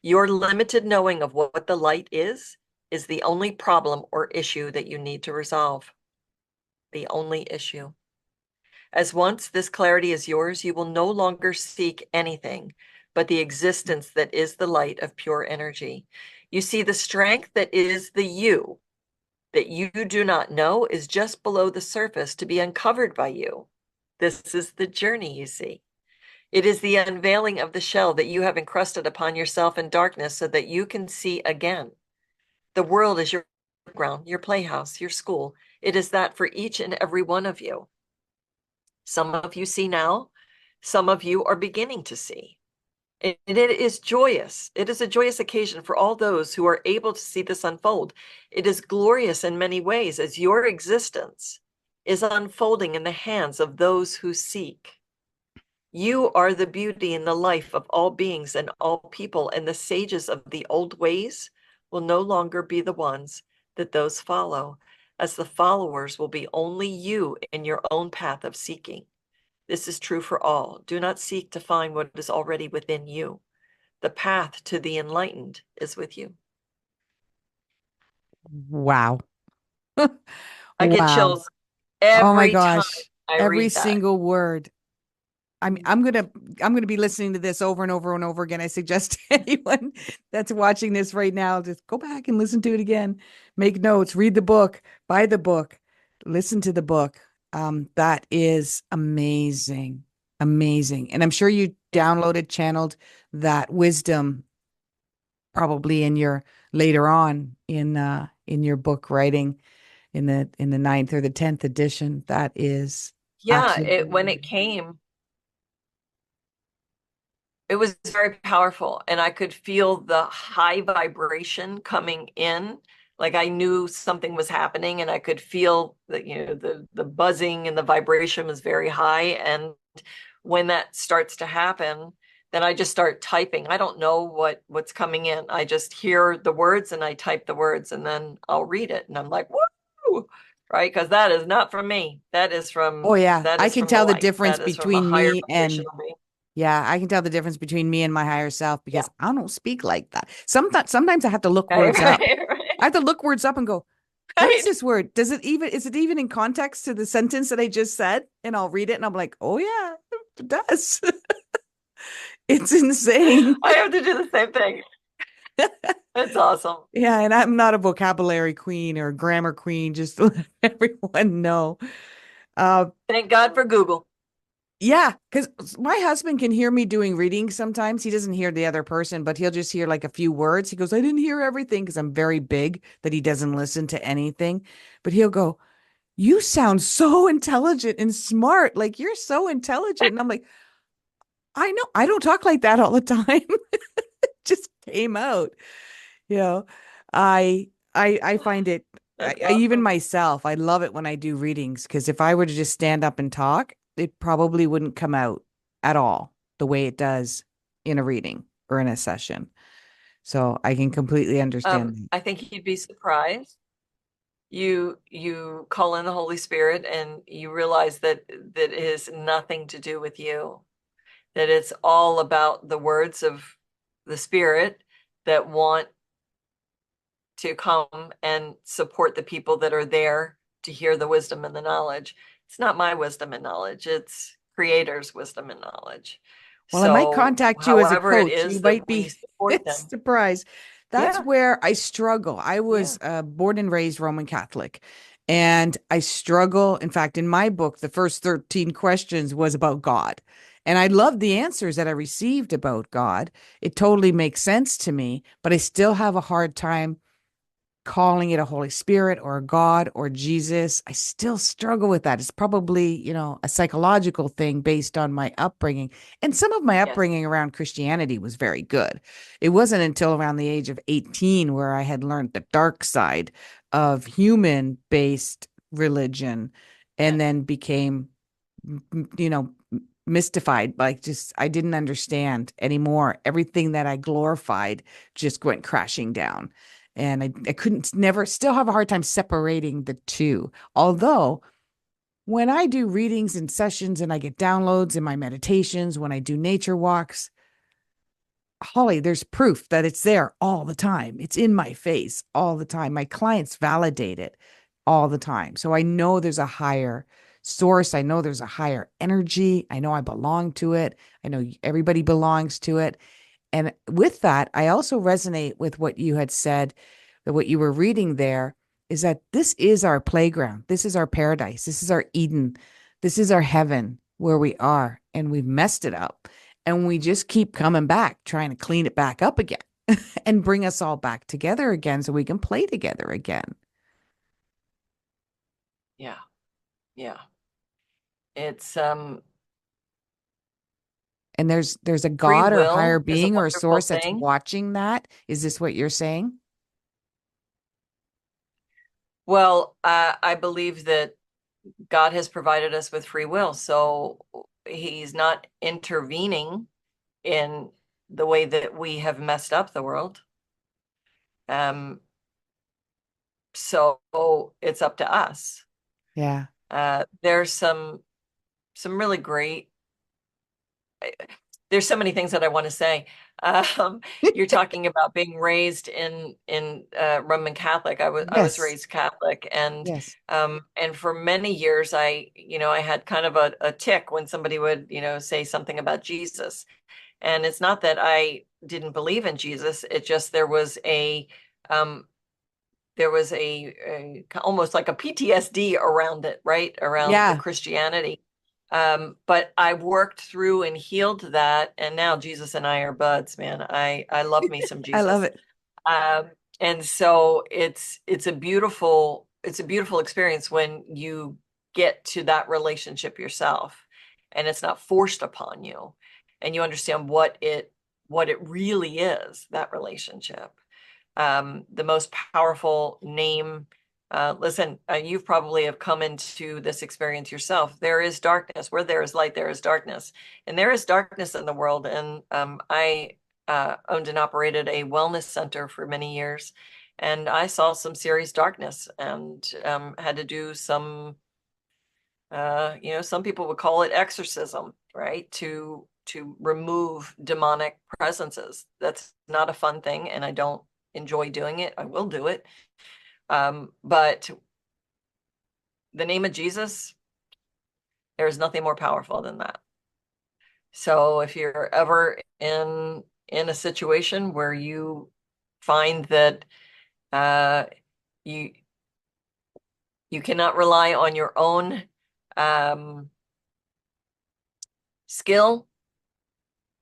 [SPEAKER 1] Your limited knowing of what the light is the only problem or issue that you need to resolve. The only issue. As once this clarity is yours, you will no longer seek anything but the existence that is the light of pure energy. You see, the strength that is the you that you do not know is just below the surface to be uncovered by you. This is the journey, you see. It is the unveiling of the shell that you have encrusted upon yourself in darkness so that you can see again. The world is your ground, your playhouse, your school. It is that for each and every one of you. Some of you see now, some of you are beginning to see. And it is joyous. It is a joyous occasion for all those who are able to see this unfold. It is glorious in many ways as your existence is unfolding in the hands of those who seek. You are the beauty and the life of all beings and all people, and the sages of the old ways will no longer be the ones that those follow, as the followers will be only you in your own path of seeking. This is true for all. Do not seek to find what is already within you. The path to the enlightened is with you.
[SPEAKER 2] Wow.
[SPEAKER 1] I get
[SPEAKER 2] Wow.
[SPEAKER 1] chills
[SPEAKER 2] Oh my
[SPEAKER 1] every time
[SPEAKER 2] gosh.
[SPEAKER 1] I
[SPEAKER 2] Every
[SPEAKER 1] read that.
[SPEAKER 2] single word. I'm gonna be listening to this over and over and over again. I suggest to anyone that's watching this right now, just go back and listen to it again. Make notes, read the book, buy the book, listen to the book. That is amazing. Amazing. And I'm sure you downloaded, channeled that wisdom probably in your later on in your book writing in the ninth or the 10th edition. That is
[SPEAKER 1] Yeah, when it
[SPEAKER 2] absolutely.
[SPEAKER 1] came, it was very powerful, and I could feel the high vibration coming in. Like I knew something was happening, and I could feel that, the buzzing and the vibration was very high. And when that starts to happen, then I just start typing. I don't know what's coming in. I just hear the words and I type the words, and then I'll read it, and I'm like, woo, right? Because that is not from me.
[SPEAKER 2] Oh yeah,
[SPEAKER 1] That
[SPEAKER 2] I
[SPEAKER 1] is
[SPEAKER 2] can
[SPEAKER 1] from the
[SPEAKER 2] tell the
[SPEAKER 1] light.
[SPEAKER 2] difference
[SPEAKER 1] That is from a
[SPEAKER 2] between
[SPEAKER 1] higher
[SPEAKER 2] me and
[SPEAKER 1] vibrational being.
[SPEAKER 2] yeah, I can tell the difference between me and my higher self
[SPEAKER 1] Yeah.
[SPEAKER 2] because I don't speak like that. Sometimes I have to look
[SPEAKER 1] Right,
[SPEAKER 2] words up.
[SPEAKER 1] right,
[SPEAKER 2] I have to look words up and go, what is
[SPEAKER 1] right.
[SPEAKER 2] this word? Is it even in context to the sentence that I just said? And I'll read it and I'm like, oh yeah, it does. It's insane.
[SPEAKER 1] I have to do the same thing. It's awesome.
[SPEAKER 2] Yeah, and I'm not a vocabulary queen or a grammar queen, just to let everyone know. Uh,
[SPEAKER 1] Thank God for Google.
[SPEAKER 2] yeah, because my husband can hear me doing readings sometimes. He doesn't hear the other person, but he'll just hear like a few words. He goes, I didn't hear everything because I'm very big that he doesn't listen to anything. But he'll go, you sound so intelligent and smart. Like you're so intelligent. And I'm like, I know, I don't talk like that all the time. It just came out. You know, I find it
[SPEAKER 1] That's
[SPEAKER 2] I even
[SPEAKER 1] awesome.
[SPEAKER 2] myself, I love it when I do readings because if I were to just stand up and talk, it probably wouldn't come out at all. the way it does in a reading or in a session. So I can completely understand that.
[SPEAKER 1] I think you'd be surprised. You call in the Holy Spirit and you realize that it has nothing to do with you, that it's all about the words of the Spirit that want to come and support the people that are there to hear the wisdom and the knowledge. It's not my wisdom and knowledge, it's Creator's wisdom and knowledge.
[SPEAKER 2] Well, I might
[SPEAKER 1] So,
[SPEAKER 2] contact you as a
[SPEAKER 1] however it
[SPEAKER 2] coach. You
[SPEAKER 1] is that
[SPEAKER 2] might
[SPEAKER 1] we
[SPEAKER 2] be
[SPEAKER 1] support them.
[SPEAKER 2] surprised. That's
[SPEAKER 1] Yeah,
[SPEAKER 2] where I struggle. I
[SPEAKER 1] yeah,
[SPEAKER 2] was born and raised Roman Catholic, and I struggle. In fact, in my book, the first 13 questions was about God. And I love the answers that I received about God. It totally makes sense to me, but I still have a hard time calling it a Holy Spirit or a God or Jesus. I still struggle with that. It's probably, a psychological thing based on my upbringing. And some of my
[SPEAKER 1] yes,
[SPEAKER 2] upbringing around Christianity was very good. It wasn't until around the age of 18 where I had learned the dark side of human based religion
[SPEAKER 1] yeah,
[SPEAKER 2] and then became, you know, mystified. Like, just, I didn't understand anymore. Everything that I glorified just went crashing down. And I couldn't, never, still have a hard time separating the two. Although, when I do readings and sessions and I get downloads in my meditations, when I do nature walks, Holly, there's proof that it's there all the time. It's in my face all the time. My clients validate it all the time. So I know there's a higher source. I know there's a higher energy. I know I belong to it. I know everybody belongs to it. And with that, I also resonate with what you had said, that what you were reading there is that this is our playground. This is our paradise. This is our Eden. This is our heaven where we are, and we've messed it up. And we just keep coming back, trying to clean it back up again and bring us all back together again so we can play together again.
[SPEAKER 1] yeah, yeah. It's
[SPEAKER 2] And there's a
[SPEAKER 1] free
[SPEAKER 2] God or a higher
[SPEAKER 1] will is a
[SPEAKER 2] being or a
[SPEAKER 1] wonderful
[SPEAKER 2] source that's
[SPEAKER 1] thing.
[SPEAKER 2] watching that. Is this what you're saying?
[SPEAKER 1] Well, I believe that God has provided us with free will, so he's not intervening in the way that we have messed up the world. Um, so it's up to us.
[SPEAKER 2] Yeah.
[SPEAKER 1] There's some really great. There's so many things that I want to say. You're talking about being raised in Roman Catholic. I was
[SPEAKER 2] Yes.
[SPEAKER 1] raised Catholic,
[SPEAKER 2] Yes.
[SPEAKER 1] and for many years I had kind of a tick when somebody would say something about Jesus. And it's not that I didn't believe in Jesus. It just um, there was a almost like a PTSD around it, right? Around the
[SPEAKER 2] Yeah.
[SPEAKER 1] Christianity. But I worked through and healed that, and now Jesus and I are buds, man. I love me some
[SPEAKER 2] I love
[SPEAKER 1] Jesus.
[SPEAKER 2] it.
[SPEAKER 1] Um, and so it's a beautiful experience when you get to that relationship yourself, and it's not forced upon you, and you understand what it really is, that relationship. The most powerful name. Listen, you probably have come into this experience yourself. There is darkness. Where there is light, there is darkness. And there is darkness in the world. And I owned and operated a wellness center for many years. And I saw some serious darkness and had to do some people would call it exorcism, right? To remove demonic presences. That's not a fun thing, and I don't enjoy doing it. I will do it. But the name of Jesus, there is nothing more powerful than that. So if you're ever in a situation where you find that uh, you you cannot rely on your own um, skill,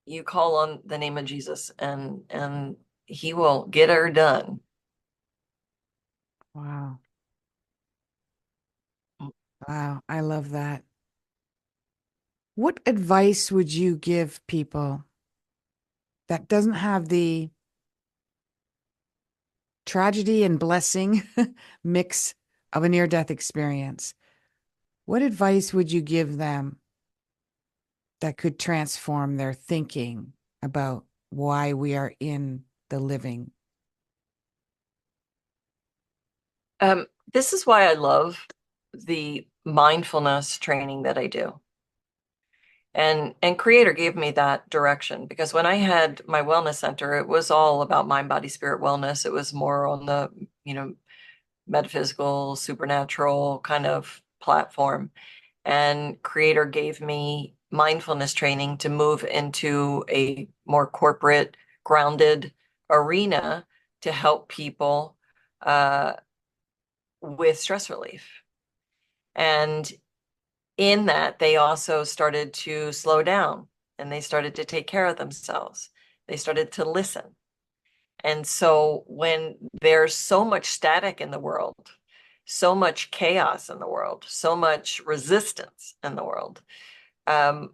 [SPEAKER 1] you call on the name of Jesus, and he will get her done.
[SPEAKER 2] Wow. Wow. I love that. What advice would you give people that doesn't have the tragedy and blessing mix of a near-death experience? What advice would you give them that could transform their thinking about why we are in the living?
[SPEAKER 1] This is why I love the mindfulness training that I do. And Creator gave me that direction because when I had my wellness center, it was all about mind, body, spirit wellness. It was more on the, metaphysical, supernatural kind of platform. And Creator gave me mindfulness training to move into a more corporate, grounded arena to help people with stress relief. And in that, they also started to slow down and they started to take care of themselves. They started to listen. And so when there's so much static in the world, so much chaos in the world, so much resistance in the world,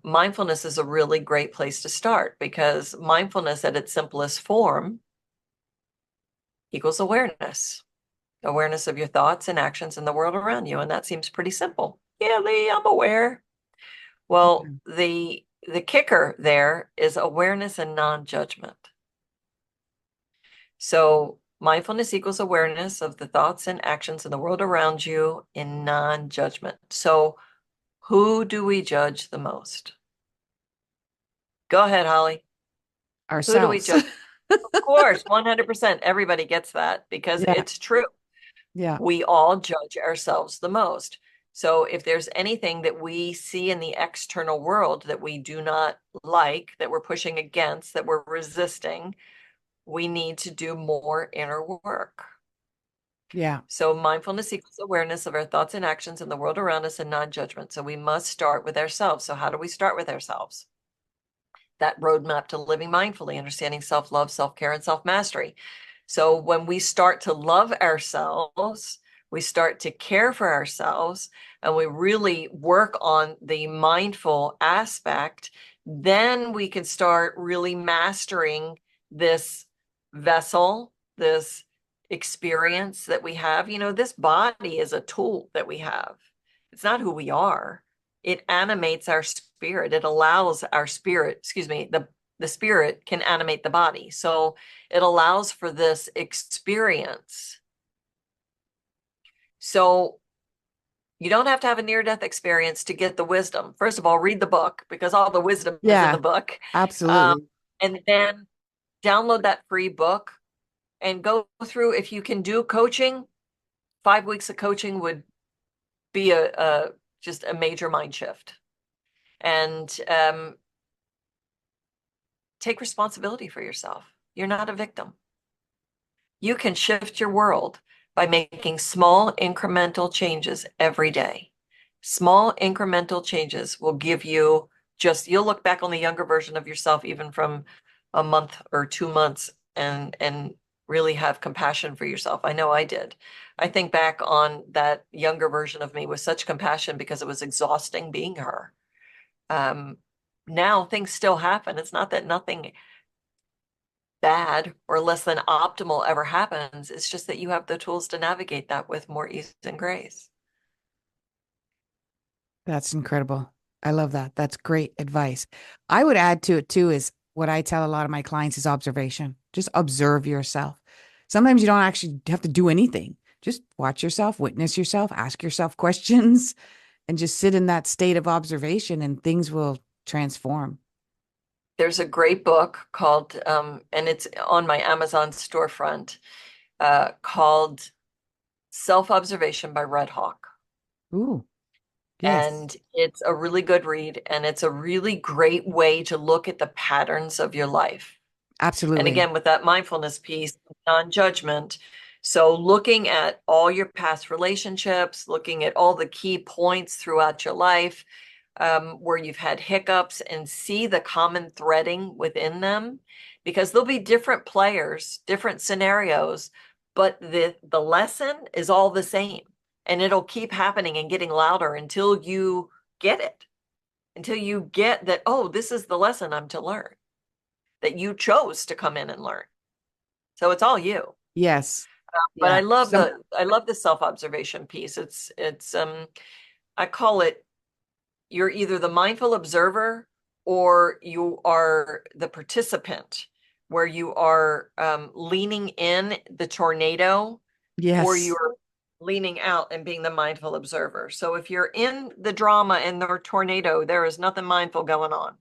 [SPEAKER 1] mindfulness is a really great place to start because mindfulness at its simplest form equals awareness. Awareness of your thoughts and actions in the world around you. And that seems pretty simple. Yeah, Lee, I'm aware. Well, the kicker there is awareness and non-judgment. So mindfulness equals awareness of the thoughts and actions in the world around you in non-judgment. So who do we judge the most? Go ahead, Holly. Who do we
[SPEAKER 2] Ourselves.
[SPEAKER 1] judge? Of course, 100%. Everybody gets that because
[SPEAKER 2] Yeah.
[SPEAKER 1] it's true.
[SPEAKER 2] Yeah.
[SPEAKER 1] We all judge ourselves the most. So if there's anything that we see in the external world that we do not like, that we're pushing against, that we're resisting, we need to do more inner work.
[SPEAKER 2] Yeah.
[SPEAKER 1] So mindfulness equals awareness of our thoughts and actions in the world around us and non-judgment. So we must start with ourselves. So how do we start with ourselves? That roadmap to living mindfully, understanding self-love, self-care, and self-mastery. So when we start to love ourselves, we start to care for ourselves, and we really work on the mindful aspect, then we can start really mastering this vessel, this experience that we have. This body is a tool that we have. It's not who we are. It animates our spirit. It allows our spirit, excuse me, the spirit can animate the body. So it allows for this experience. So you don't have to have a near-death experience to get the wisdom. First of all, read the book because all the wisdom is in
[SPEAKER 2] Yeah.
[SPEAKER 1] the book.
[SPEAKER 2] Absolutely.
[SPEAKER 1] And then download that free book and go through. If you can do coaching, 5 weeks of coaching would be just a major mind shift. And take responsibility for yourself. You're not a victim. You can shift your world by making small incremental changes every day. Small incremental changes will give you you'll look back on the younger version of yourself, even from a month or 2 months, and really have compassion for yourself. I know I did. I think back on that younger version of me with such compassion because it was exhausting being her. Now things still happen. It's not that nothing bad or less than optimal ever happens. It's just that you have the tools to navigate that with more ease and grace.
[SPEAKER 2] That's incredible. I love that. That's great advice. I would add to it too is what I tell a lot of my clients is observation. Just observe yourself. Sometimes you don't actually have to do anything. Just watch yourself, witness yourself, ask yourself questions, and just sit in that state of observation and things will transform.
[SPEAKER 1] There's a great book called, and it's on my Amazon storefront, called Self-Observation by Red Hawk.
[SPEAKER 2] Ooh, yes,
[SPEAKER 1] And it's a really good read, and it's a really great way to look at the patterns of your life. And
[SPEAKER 2] absolutely.
[SPEAKER 1] again, with that mindfulness piece, non-judgment. So looking at all your past relationships, looking at all the key points throughout your life, where you've had hiccups and see the common threading within them, because there'll be different players, different scenarios, but the lesson is all the same. And it'll keep happening and getting louder until you get it, until you get that, oh, this is the lesson I'm to learn, that you chose to come in and learn. So it's all you.
[SPEAKER 2] Yes.
[SPEAKER 1] But
[SPEAKER 2] Yeah.
[SPEAKER 1] I love the self-observation piece. It's I call it, you're either the mindful observer or you are the participant, where you are leaning in the tornado, or
[SPEAKER 2] Yes.
[SPEAKER 1] you're leaning out and being the mindful observer. So if you're in the drama and the tornado, there is nothing mindful going on.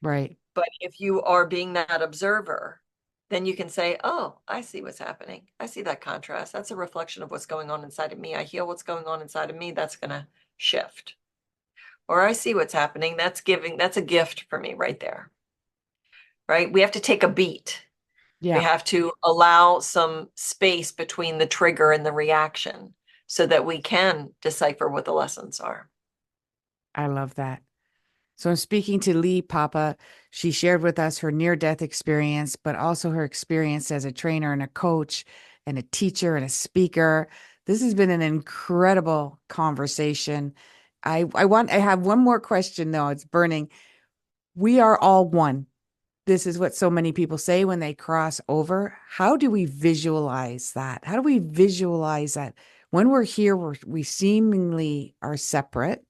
[SPEAKER 2] Right.
[SPEAKER 1] But if you are being that observer, then you can say, oh, I see what's happening. I see that contrast. That's a reflection of what's going on inside of me. I heal what's going on inside of me. That's going to shift. Or I see what's happening. That's a gift for me right there. Right? We have to take a beat. We
[SPEAKER 2] Yeah.
[SPEAKER 1] have to allow some space between the trigger and the reaction so that we can decipher what the lessons are.
[SPEAKER 2] I love that. So I'm speaking to Lee Papa. She shared with us her near-death experience, but also her experience as a trainer and a coach and a teacher and a speaker. This has been an incredible conversation. I have one more question though. It's burning. We are all one. This is what so many people say when they cross over. How do we visualize that? How do we visualize that when we're here, we seemingly are separate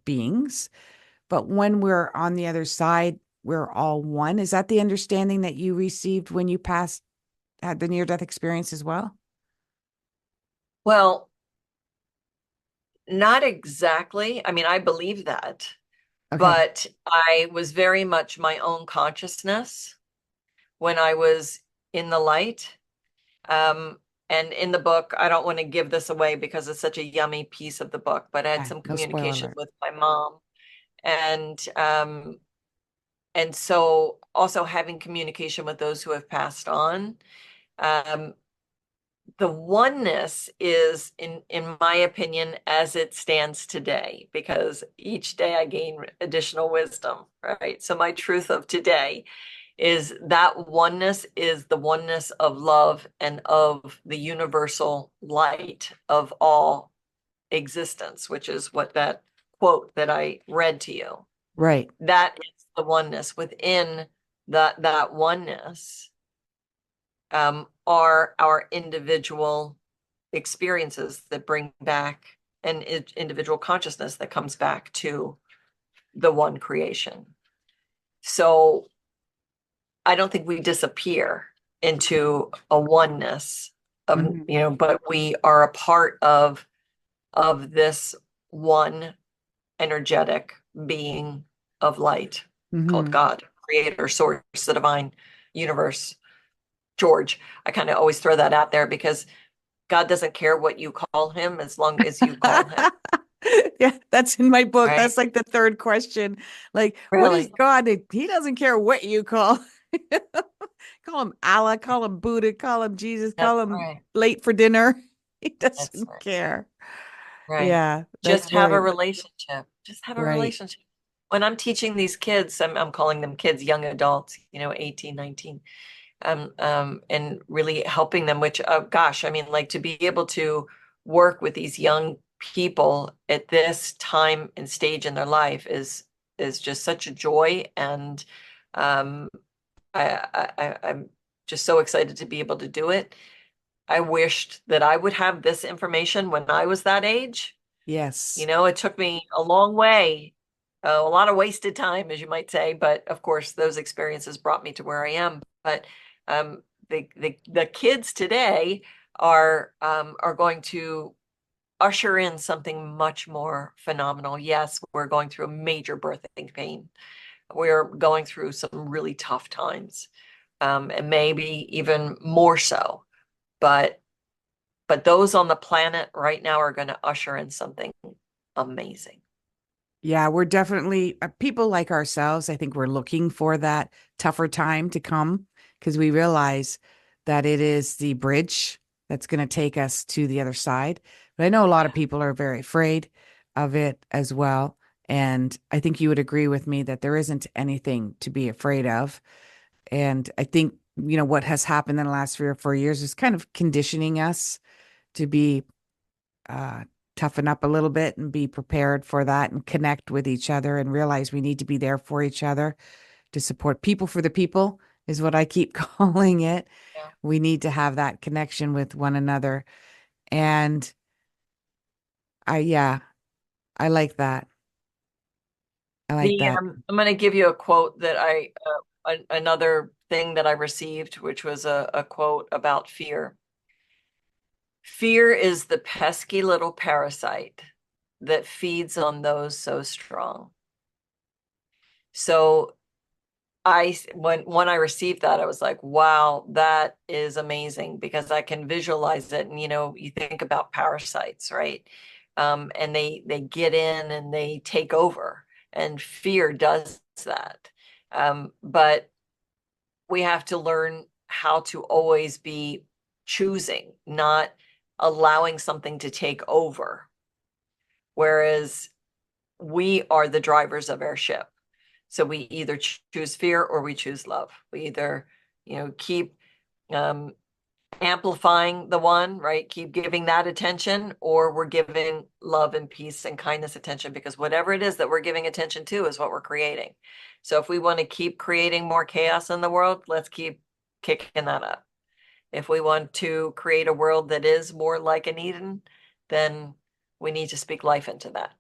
[SPEAKER 2] beings, but when we're on the other side, we're all one. Is that the understanding that you received when you had the near-death experience as well?
[SPEAKER 1] Well, not exactly. I mean, I believe that,
[SPEAKER 2] Okay.
[SPEAKER 1] but I was very much my own consciousness when I was in the light. Um, and in the book, I don't want to give this away because it's such a yummy piece of the book, but I had
[SPEAKER 2] Yeah,
[SPEAKER 1] some
[SPEAKER 2] no spoiler
[SPEAKER 1] communication
[SPEAKER 2] alert.
[SPEAKER 1] with my mom. And so also having communication with those who have passed on. Um, the oneness is, in my opinion, as it stands today, because each day I gain additional wisdom, right? So my truth of today is that oneness is the oneness of love and of the universal light of all existence, which is what that quote that I read to you.
[SPEAKER 2] Right.
[SPEAKER 1] That is the oneness. Within that oneness are our individual experiences that bring back an individual consciousness that comes back to the one creation. So I don't think we disappear into a oneness of,
[SPEAKER 2] Hmm.
[SPEAKER 1] but we are a part of this one energetic being of light called
[SPEAKER 2] Hmm.
[SPEAKER 1] God, creator, source, the divine universe. George, I kind of always throw that out there because God doesn't care what you call him as long as you call him,
[SPEAKER 2] Yeah, that's in my book.
[SPEAKER 1] right?
[SPEAKER 2] That's like the third question. Like, what is
[SPEAKER 1] Really?
[SPEAKER 2] God? He doesn't care what you call. Call him Allah, call him Buddha, call him Jesus,
[SPEAKER 1] That's
[SPEAKER 2] call him
[SPEAKER 1] right.
[SPEAKER 2] late for dinner. He
[SPEAKER 1] That's
[SPEAKER 2] doesn't
[SPEAKER 1] right.
[SPEAKER 2] care.
[SPEAKER 1] Right.
[SPEAKER 2] Yeah, that's
[SPEAKER 1] Just have a
[SPEAKER 2] very
[SPEAKER 1] relationship. Just have a
[SPEAKER 2] right.
[SPEAKER 1] relationship. When I'm teaching these kids, I'm calling them kids, young adults, 18, 19, and really helping them, which, gosh, I mean, like to be able to work with these young people at this time and stage in their life is just such a joy. And um, I'm just so excited to be able to do it. I wished that I would have this information when I was that age.
[SPEAKER 2] Yes.
[SPEAKER 1] It took me a long way, a lot of wasted time, as you might say, but of course, those experiences brought me to where I am. But the kids today are going to usher in something much more phenomenal. Yes, we're going through a major birthing pain. We're going through some really tough times, and maybe even more so. But those on the planet right now are going to usher in something amazing.
[SPEAKER 2] Yeah, we're definitely people like ourselves. I think we're looking for that tougher time to come because we realize that it is the bridge that's going to take us to the other side. But I know a lot of people are very afraid of it as well. And I think you would agree with me that there isn't anything to be afraid of. And I think, what has happened in the last 3 or 4 years is kind of conditioning us to be uh, toughen up a little bit and be prepared for that and connect with each other and realize we need to be there for each other to support people for the people is what I keep calling it.
[SPEAKER 1] Yeah.
[SPEAKER 2] We need to have that connection with one another. And yeah, I like that. I like that.
[SPEAKER 1] I'm going to give you a quote that another thing that I received, which was a quote about fear. Fear is the pesky little parasite that feeds on those so strong. So when I received that, I was like, wow, that is amazing because I can visualize it. And you think about parasites, right? And they get in and they take over, and fear does that. But we have to learn how to always be choosing, not allowing something to take over. Whereas we are the drivers of our ship. So we either choose fear or we choose love. We either, keep um, amplifying the one, right? Keep giving that attention, or we're giving love and peace and kindness attention, because whatever it is that we're giving attention to is what we're creating. So if we want to keep creating more chaos in the world, let's keep kicking that up. If we want to create a world that is more like an Eden, then we need to speak life into that.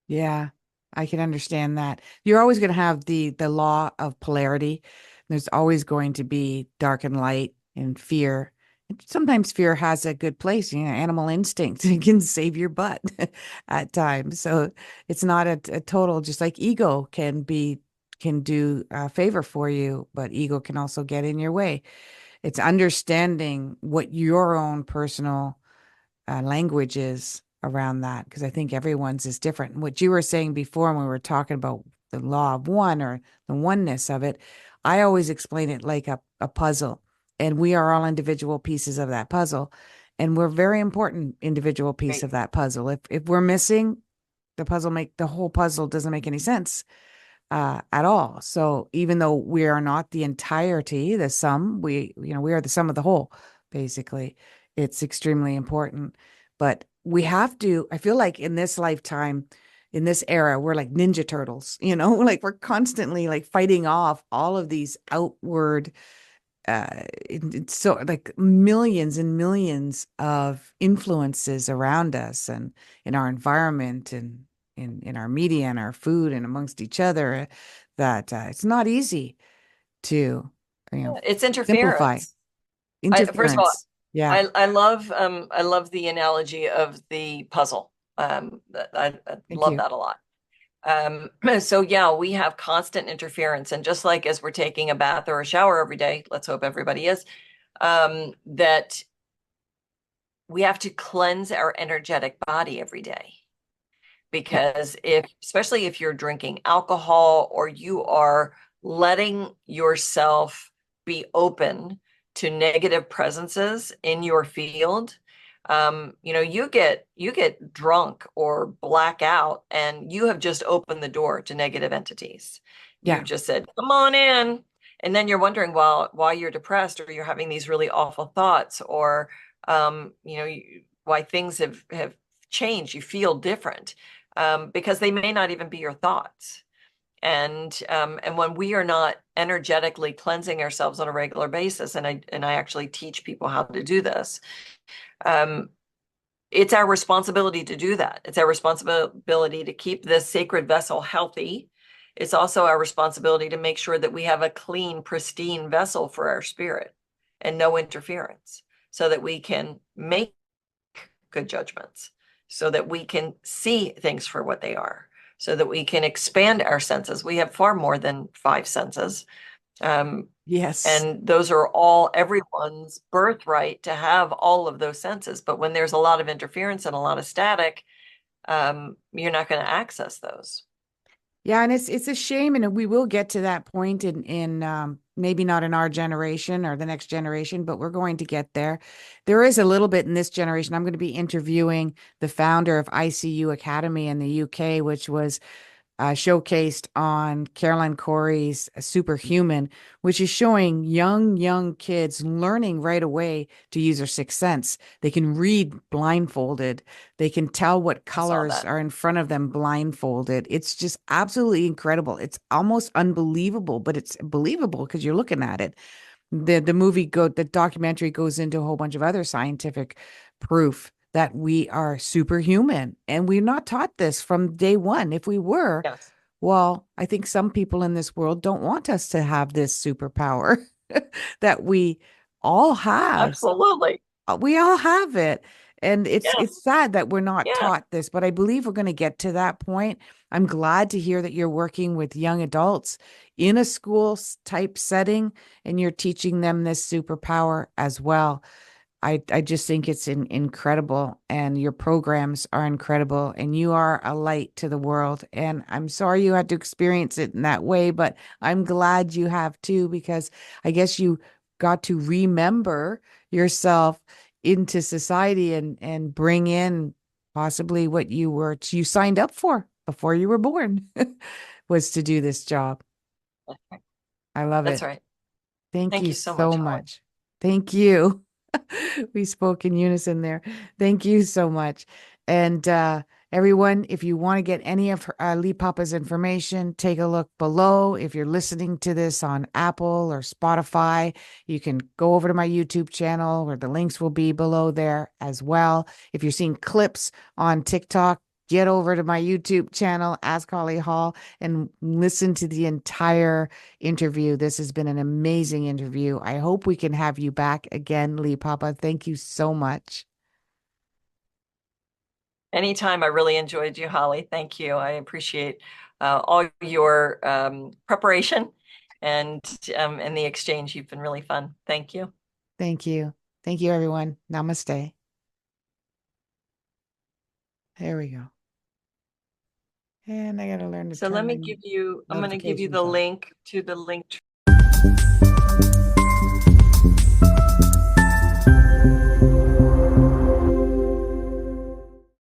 [SPEAKER 2] Yeah, I can understand that. You're always going to have the law of polarity. There's always going to be dark and light and fear. And sometimes fear has a good place, animal instinct. It can save your butt at times. So it's not a total, just like ego can do a favor for you, but ego can also get in your way. It's understanding what your own personal languages around that, because I think everyone's is different. What you were saying before when we were talking about the law of one or the oneness of it, I always explain it like a puzzle, and we are all individual pieces of that puzzle, and we're very important individual piece
[SPEAKER 1] Right.
[SPEAKER 2] of that puzzle. If we're missing the whole puzzle doesn't make any sense at all. So even though we are not the entirety, the sum, we are the sum of the whole, basically. It's extremely important. But we have to, I feel like in this lifetime, in this era, we're like Ninja Turtles, like we're constantly like fighting off all of these outward it's so like millions and millions of influences around us and in our environment and in our media and our food and amongst each other that it's not easy to
[SPEAKER 1] It's
[SPEAKER 2] simplify
[SPEAKER 1] interference. First of all,
[SPEAKER 2] interference. Yeah,
[SPEAKER 1] I love the analogy of the puzzle. I
[SPEAKER 2] thank
[SPEAKER 1] love
[SPEAKER 2] you.
[SPEAKER 1] that a lot. So yeah, we have constant interference, and just like as we're taking a bath or a shower every day, let's hope everybody is, that we have to cleanse our energetic body every day.
[SPEAKER 2] Yeah,
[SPEAKER 1] Because especially if you're drinking alcohol or you are letting yourself be open to negative presences in your field, you get drunk or black out, and you have just opened the door to negative entities. You
[SPEAKER 2] yeah,
[SPEAKER 1] just said, "Come on in," and then you're wondering why you're depressed, or you're having these really awful thoughts, or why things have changed. You feel different because they may not even be your thoughts. And when we are not energetically cleansing ourselves on a regular basis, and I actually teach people how to do this, um, it's our responsibility to do that. It's our responsibility to keep this sacred vessel healthy. It's also our responsibility to make sure that we have a clean, pristine vessel for our spirit and no interference, so that we can make good judgments, so that we can see things for what they are, so that we can expand our senses. We have far more than five senses. Um,
[SPEAKER 2] yes.
[SPEAKER 1] and those are all everyone's birthright to have all of those senses. But when there's a lot of interference and a lot of static, you're not going to access those.
[SPEAKER 2] Yeah, and it's a shame, and we will get to that point in maybe not in our generation or the next generation, but we're going to get there. There is a little bit in this generation. I'm going to be interviewing the founder of ICU Academy in the UK, which was showcased on Caroline Corey's Superhuman, which is showing young kids learning right away to use their sixth sense. They can read blindfolded. They can tell what
[SPEAKER 1] I saw
[SPEAKER 2] colors
[SPEAKER 1] that.
[SPEAKER 2] are in front of them blindfolded. It's just absolutely incredible. It's almost unbelievable, but it's believable because you're looking at it. The documentary goes into a whole bunch of other scientific proof that we are superhuman, and we're not taught this from day one. If we were,
[SPEAKER 1] Yes.
[SPEAKER 2] Well, I think some people in this world don't want us to have this superpower that we all have.
[SPEAKER 1] Absolutely.
[SPEAKER 2] We all have it. And
[SPEAKER 1] Yes.
[SPEAKER 2] it's sad that we're not
[SPEAKER 1] Yeah.
[SPEAKER 2] taught this, but I believe we're going to get to that point. I'm glad to hear that you're working with young adults in a school type setting and you're teaching them this superpower as well. I just think it's incredible, and your programs are incredible, and you are a light to the world. And I'm sorry you had to experience it in that way, but I'm glad you have too, because I guess you got to remember yourself into society and bring in possibly what you signed up for before you were born was to do this job. I love
[SPEAKER 1] That's
[SPEAKER 2] it.
[SPEAKER 1] right.
[SPEAKER 2] Thank
[SPEAKER 1] Thank
[SPEAKER 2] you
[SPEAKER 1] you so much,
[SPEAKER 2] so
[SPEAKER 1] Holly.
[SPEAKER 2] much. Thank you. We spoke in unison there. Thank you so much. And everyone, if you want to get any of Lee Papa's information, take a look below. If you're listening to this on Apple or Spotify, you can go over to my YouTube channel where the links will be below there as well. If you're seeing clips on TikTok, get over to my YouTube channel, Ask Holly Hall, and listen to the entire interview. This has been an amazing interview. I hope we can have you back again, Lee Papa. Thank you so much.
[SPEAKER 1] Anytime. I really enjoyed you, Holly. Thank you. I appreciate all your preparation and the exchange. You've been really fun. Thank you.
[SPEAKER 2] Thank you. Thank you, everyone. Namaste. There we go. And I got to learn to
[SPEAKER 1] So
[SPEAKER 2] turn
[SPEAKER 1] let me
[SPEAKER 2] my
[SPEAKER 1] give you, I'm going to give you
[SPEAKER 2] notifications
[SPEAKER 1] the
[SPEAKER 2] off.
[SPEAKER 1] link to the link.